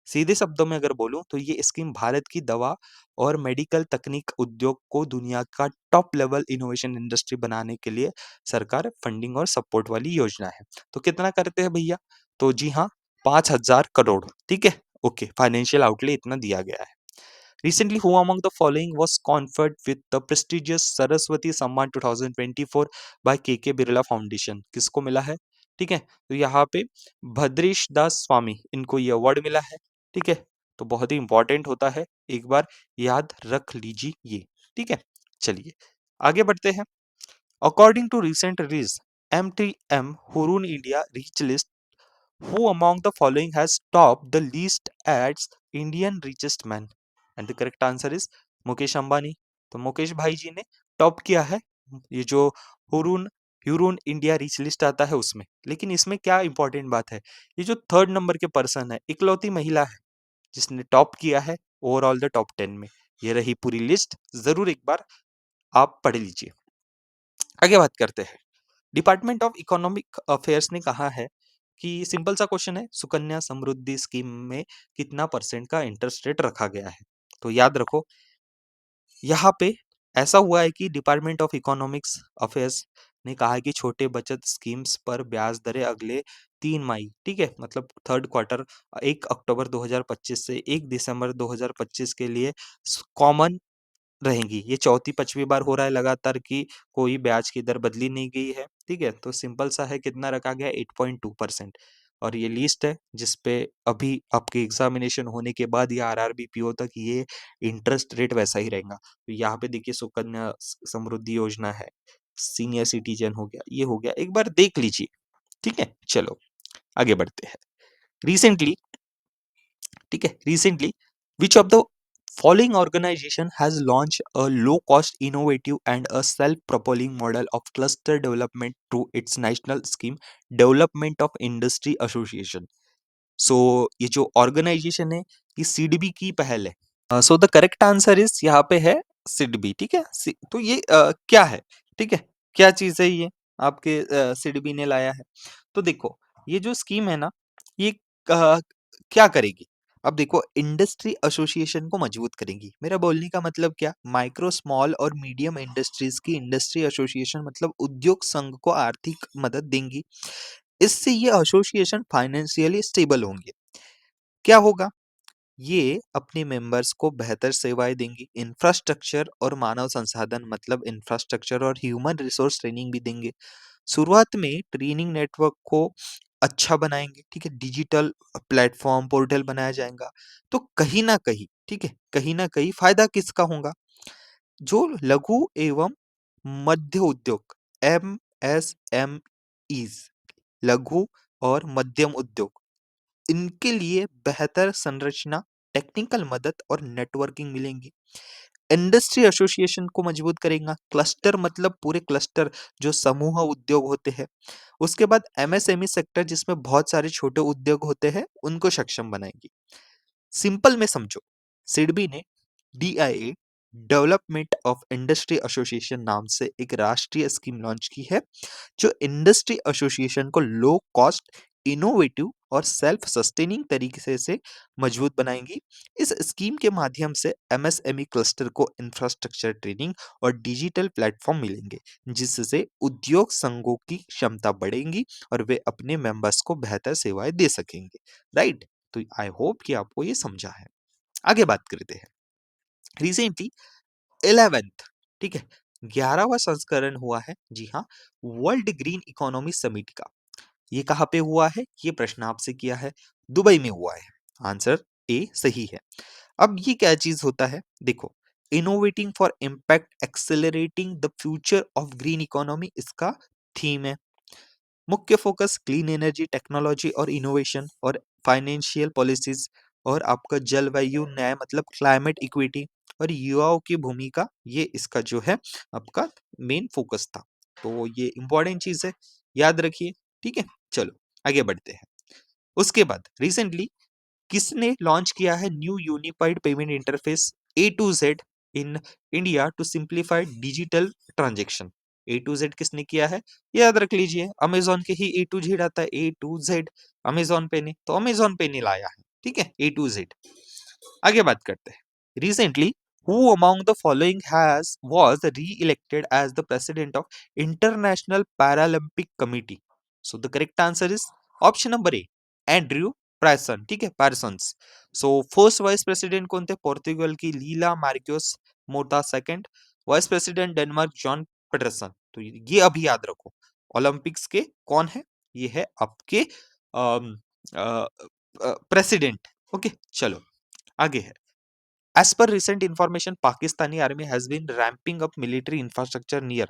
सीधे शब्दों में अगर बोलूँ तो ये स्कीम भारत की दवा और मेडिकल तकनीक उद्योग को दुनिया का टॉप लेवल इनोवेशन इंडस्ट्री बनाने के लिए सरकार फंडिंग और सपोर्ट वाली योजना है। तो कितना करते हैं भैया? तो जी हाँ, 5,000 करोड़, ठीक है? ओके, फाइनेंशियल आउटले इतना दिया गया है। Recently, who among the following was conferred with the prestigious Saraswati सम्मान 2024 by KK बिरला फाउंडेशन? किसको मिला है? ठीक है, तो यहाँ पे भद्रेश दास स्वामी, इनको ये अवार्ड मिला है। ठीक है, तो बहुत ही इंपॉर्टेंट होता है, एक बार याद रख लीजिए। ठीक है, चलिए आगे बढ़ते हैं। According to recent release MTM Hurun India rich list, who among the following has topped the list as Indian richest man? And the correct answer is Mukesh Ambani. तो मुकेश भाई जी ने टॉप किया है ये जो हुरून ह्यूरून इंडिया रिच लिस्ट आता है उसमें। लेकिन इसमें क्या इंपॉर्टेंट बात है, ये जो थर्ड नंबर के पर्सन है, इकलौती महिला है जिसने टॉप किया है ओवरऑल द टॉप 10 में। ये रही पूरी लिस्ट, जरूर एक बार आप पढ़ लीजिए। आगे बात करते हैं। डिपार्टमेंट ऑफ इकोनॉमिक अफेयर्स ने कहा है कि सिंपल सा क्वेश्चन है, सुकन्या समृद्धि स्कीम में कितना परसेंट का इंटरेस्ट रेट रखा गया है? तो याद रखो, यहाँ पे ऐसा हुआ है कि डिपार्टमेंट ऑफ इकोनॉमिक्स अफेयर्स ने कहा है कि छोटे बचत स्कीम्स पर ब्याज दरें अगले 3 मई, ठीक है, मतलब थर्ड क्वार्टर, 1 अक्टूबर 2025 से 1 दिसंबर 2025 के लिए कॉमन रहेंगी। ये चौथी पांचवी बार हो रहा है लगातार कि कोई ब्याज की दर बदली नहीं गई है। ठीक है, तो सिंपल सा है, कितना रखा गया? 8.2%। और ये लिस्ट है जिसपे अभी आपके एग्जामिनेशन होने के बाद या आरआरबी पीओ तक ये इंटरेस्ट रेट वैसा ही रहेगा। तो यहाँ पे देखिए, सुकन्या समृद्धि योजना है, सीनियर सिटीजन हो गया, ये हो गया, एक बार देख लीजिए। ठीक है, चलो आगे बढ़ते हैं। रिसेंटली, ठीक है, recently which of the following organization has launched a low-cost, innovative, and a self-propelling model of cluster development through its national scheme, Development of Industry Association? So, ये जो ऑर्गेनाइजेशन है, ये सीडबी की पहल है। So the correct answer is यहाँ पे है सिडबी। ठीक है, तो ये क्या है? ठीक है, क्या चीज है ये आपके सिडबी ने लाया है? तो देखो, ये जो स्कीम है ना, ये क्या करेगी? अब देखो, इंडस्ट्री एसोसिएशन को मजबूत करेगी। मेरा बोलने का मतलब क्या, माइक्रो स्मॉल और मीडियम इंडस्ट्रीज की इंडस्ट्री एसोसिएशन मतलब उद्योग संघ को आर्थिक मदद देंगी। इससे ये एसोसिएशन फाइनेंशियली स्टेबल होंगे। क्या होगा? ये अपने मेंबर्स को बेहतर सेवाएं देंगी, इंफ्रास्ट्रक्चर और मानव संसाधन मतलब इंफ्रास्ट्रक्चर और ह्यूमन रिसोर्स ट्रेनिंग भी देंगे। शुरुआत में ट्रेनिंग नेटवर्क को अच्छा बनाएंगे, ठीक है, डिजिटल प्लेटफॉर्म पोर्टल बनाया जाएगा। तो कहीं ना कहीं, ठीक है, कहीं ना कहीं फायदा किसका होगा? जो लघु एवं मध्य उद्योग, MSMEs, लघु और मध्यम उद्योग, इनके लिए बेहतर संरचना, टेक्निकल मदद और नेटवर्किंग मिलेंगी। इंडस्ट्री एसोसिएशन को मजबूत करेगा। क्लस्टर मतलब पूरे क्लस्टर जो समूह उद्योग होते हैं। उसके बाद MSME सेक्टर जिसमें बहुत सारे छोटे उद्योग होते हैं, उनको सक्षम बनाएगी। सिंपल में समझो, सिडबी ने DIA, development of industry association नाम से एक राष्ट्रीय स्कीम लॉन्च की है, जो इंडस्ट्री एसोसिएशन को लो कॉस्ट, इनोवेटिव और सेल्फ सस्टेनिंग तरीके से मजबूत बनाएंगी। इस स्कीम के माध्यम से MSME क्लस्टर को इंफ्रास्ट्रक्चर, ट्रेनिंग और डिजिटल प्लेटफॉर्म मिलेंगे, जिससे उद्योग संघों की क्षमता बढ़ेगी और वे अपने मेंबर्स को बेहतर सेवाएं दे सकेंगे। राइट, तो आई होप कि आपको ये समझा है। आगे बात करते हैं। रिसेंटली 11th, ठीक है, 11वां संस्करण हुआ है, जी हाँ, वर्ल्ड ग्रीन इकोनॉमी समिट का। ये कहाँ पे हुआ है? ये प्रश्न आपसे किया है, दुबई में हुआ है। आंसर ए सही है। अब ये क्या चीज होता है? देखो, innovating for impact accelerating the future of green economy इसका थीम है। मुख्य फोकस क्लीन एनर्जी टेक्नोलॉजी और इनोवेशन और फाइनेंशियल पॉलिसीज और आपका जलवायु न्याय मतलब क्लाइमेट इक्विटी और युवाओं की भूमिका, ये इसका जो है आपका मेन फोकस था। तो ये इंपॉर्टेंट चीज है, याद रखिए। ठीक है, चलो आगे बढ़ते हैं। उसके बाद रिसेंटली किसने लॉन्च किया है new unified payment interface A to Z in India to simplify digital transaction. A to Z किसने किया है? याद रख लीजिए, अमेज़न के ही ए टू जेड आता है, ए टू जेड, अमेज़न पे ने, तो अमेज़न पे ने लाया है, ठीक है? ए टू जेड। आगे बात करते हैं। Recently, who among the following has was re-elected as the president of International Paralympic Committee? So the correct answer is option number A, Andrew Parsons, ठीक है? Parsons. So first vice president कौन थे? पोर्तुगल की लीला मार्क्योस मोटा, second vice president Denmark John Peterson. तो ये अभी याद रखो। ओलंपिक्स के कौन है? ये है आपके प्रेसिडेंट। ओके, चलो आगे है। As per recent information, Pakistani army has been ramping up military infrastructure near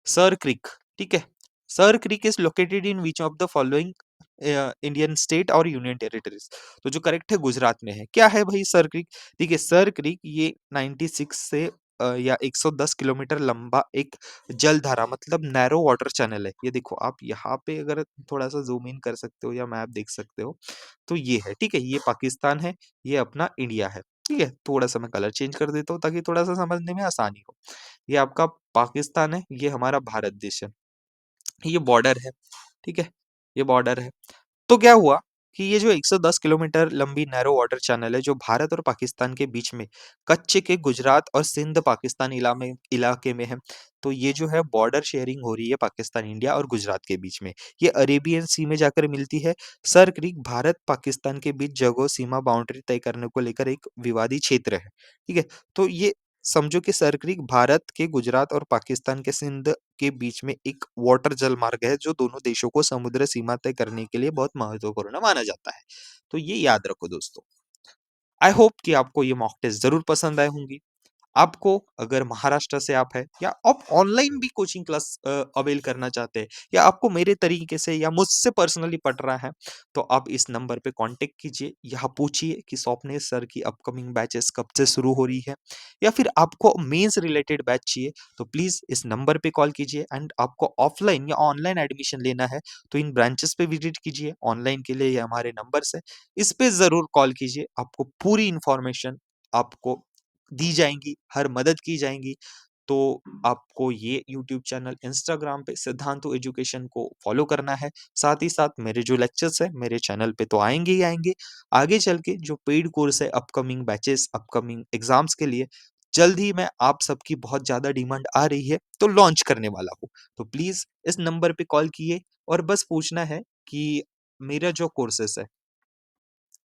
Sir Creek, ठीक है? Sir Creek is located in which of the following Indian state और यूनियन टेरिटरीज? तो जो करेक्ट है गुजरात में है। क्या है भाई सर क्रिक? देखिए सर क्रिक ये 96 से या 110 किलोमीटर लंबा एक जलधारा मतलब नैरो वाटर चैनल है। ये देखो आप यहाँ पे अगर थोड़ा सा जूम इन कर सकते हो या मैप देख सकते हो, तो ये है, ठीक है? ये पाकिस्तान है, ये अपना इंडिया है, ठीक है? थोड़ा सा मैं कलर चेंज कर देता हूँ ताकि थोड़ा सा समझने में आसानी हो। ये आपका पाकिस्तान है, ये हमारा भारत देश है, ये बॉर्डर है, ठीक है? ये बॉर्डर है। तो क्या हुआ कि ये जो 110 किलोमीटर लंबी नैरो वाटर चैनल है जो भारत और पाकिस्तान के बीच में कच्छ के गुजरात और सिंध पाकिस्तान इलाके में है। तो ये जो है बॉर्डर शेयरिंग हो रही है पाकिस्तान इंडिया और गुजरात के बीच में। ये अरेबियन सी में जाकर मिलती है। सर क्रीक भारत पाकिस्तान के बीच जगह सीमा बाउंड्री तय करने को लेकर एक विवादी क्षेत्र है, ठीक है? तो ये समझो कि सर क्रीक भारत के गुजरात और पाकिस्तान के सिंध के बीच में एक वाटर जल मार्ग है जो दोनों देशों को समुद्र सीमा तय करने के लिए बहुत महत्वपूर्ण माना जाता है। तो ये याद रखो दोस्तों। आई होप कि आपको ये मॉक टेस्ट जरूर पसंद आए होंगी। आपको अगर महाराष्ट्र से आप हैं या आप ऑनलाइन भी कोचिंग क्लास अवेल करना चाहते हैं या आपको मेरे तरीके से या मुझसे पर्सनली पढ़ रहा है, तो आप इस नंबर पे कांटेक्ट कीजिए। यहाँ पूछिए कि स्वप्नेश सर की अपकमिंग बैचेस कब से शुरू हो रही है, या फिर आपको मेंस रिलेटेड बैच चाहिए तो प्लीज इस नंबर पे कॉल कीजिए। एंड आपको ऑफलाइन या ऑनलाइन एडमिशन लेना है तो इन ब्रांचेस पे विजिट कीजिए। ऑनलाइन के लिए ये हमारे नंबर्स है, इस पे जरूर कॉल कीजिए। आपको पूरी इंफॉर्मेशन आपको दी जाएँगी, हर मदद की जाएँगी। तो आपको ये यूट्यूब चैनल, इंस्टाग्राम पे सिद्धांतु एजुकेशन को फॉलो करना है। साथ ही साथ मेरे जो लेक्चर्स हैं, मेरे चैनल पे तो आएँगे ही आएँगे। आगे चल के जो पेड कोर्स है, अपकमिंग बैचेस, अपकमिंग एग्ज़ाम्स के लिए, जल्द ही मैं आप सबकी बहुत ज़्यादा डिमांड आ रही है, तो लॉन्च करने वाला हूँ। तो प्लीज़ इस नंबर पे कॉल कीजिए और बस पूछना है कि मेरा जो कोर्सेज़ है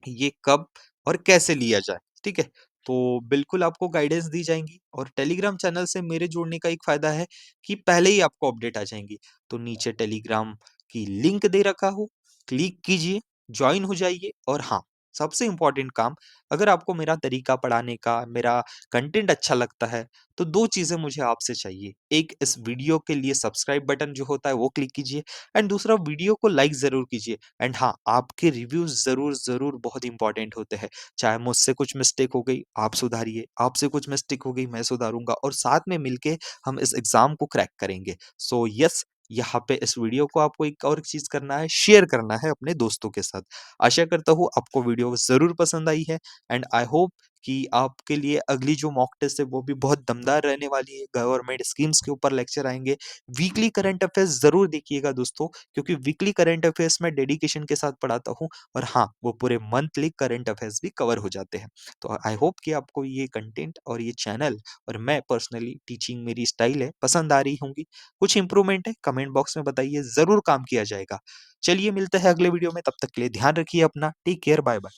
ये कब और कैसे लिया जाए, ठीक है? तो बिल्कुल आपको गाइडेंस दी जाएँगी और टेलीग्राम चैनल से मेरे जुड़ने का एक फ़ायदा है कि पहले ही आपको अपडेट आ जाएँगी। तो नीचे टेलीग्राम की लिंक दे रखा हो, क्लिक कीजिए, जॉइन हो जाइए। और हाँ, सबसे इम्पोर्टेंट काम, अगर आपको मेरा तरीका पढ़ाने का, मेरा कंटेंट अच्छा लगता है, तो 2 चीज़ें मुझे आपसे चाहिए। एक, इस वीडियो के लिए सब्सक्राइब बटन जो होता है वो क्लिक कीजिए, एंड दूसरा वीडियो को लाइक ज़रूर कीजिए। एंड हाँ, आपके रिव्यूज़ ज़रूर बहुत इम्पोर्टेंट होते हैं। चाहे मुझसे कुछ मिस्टेक हो गई, आप सुधारिए, आपसे कुछ मिस्टेक हो गई, मैं सुधारूँगा और साथ में मिलके हम इस एग्ज़ाम को क्रैक करेंगे। सो यस, यहाँ पे इस वीडियो को आपको एक और चीज़ करना है, शेयर करना है अपने दोस्तों के साथ। आशा करता हूँ आपको वीडियो ज़रूर पसंद आई है, एंड आई होप कि आपके लिए अगली जो मॉक टेस्ट है वो भी बहुत दमदार रहने वाली है। गवर्नमेंट स्कीम्स के ऊपर लेक्चर आएँगे। वीकली करंट अफेयर्स ज़रूर देखिएगा दोस्तों, क्योंकि वीकली करंट अफेयर्स मैं डेडिकेशन के साथ पढ़ाता हूँ। और हाँ, वो पूरे मंथली करंट अफेयर्स भी कवर हो जाते हैं। तो आई होप कि आपको ये कंटेंट और ये चैनल और मैं पर्सनली टीचिंग मेरी स्टाइल है, पसंद आ रही होंगी। कुछ इम्प्रूवमेंट है, कमेंट बॉक्स में बताइए, ज़रूर काम किया जाएगा। चलिए मिलते हैं अगले वीडियो में, तब तक के लिए ध्यान रखिए अपना। Take care, bye-bye.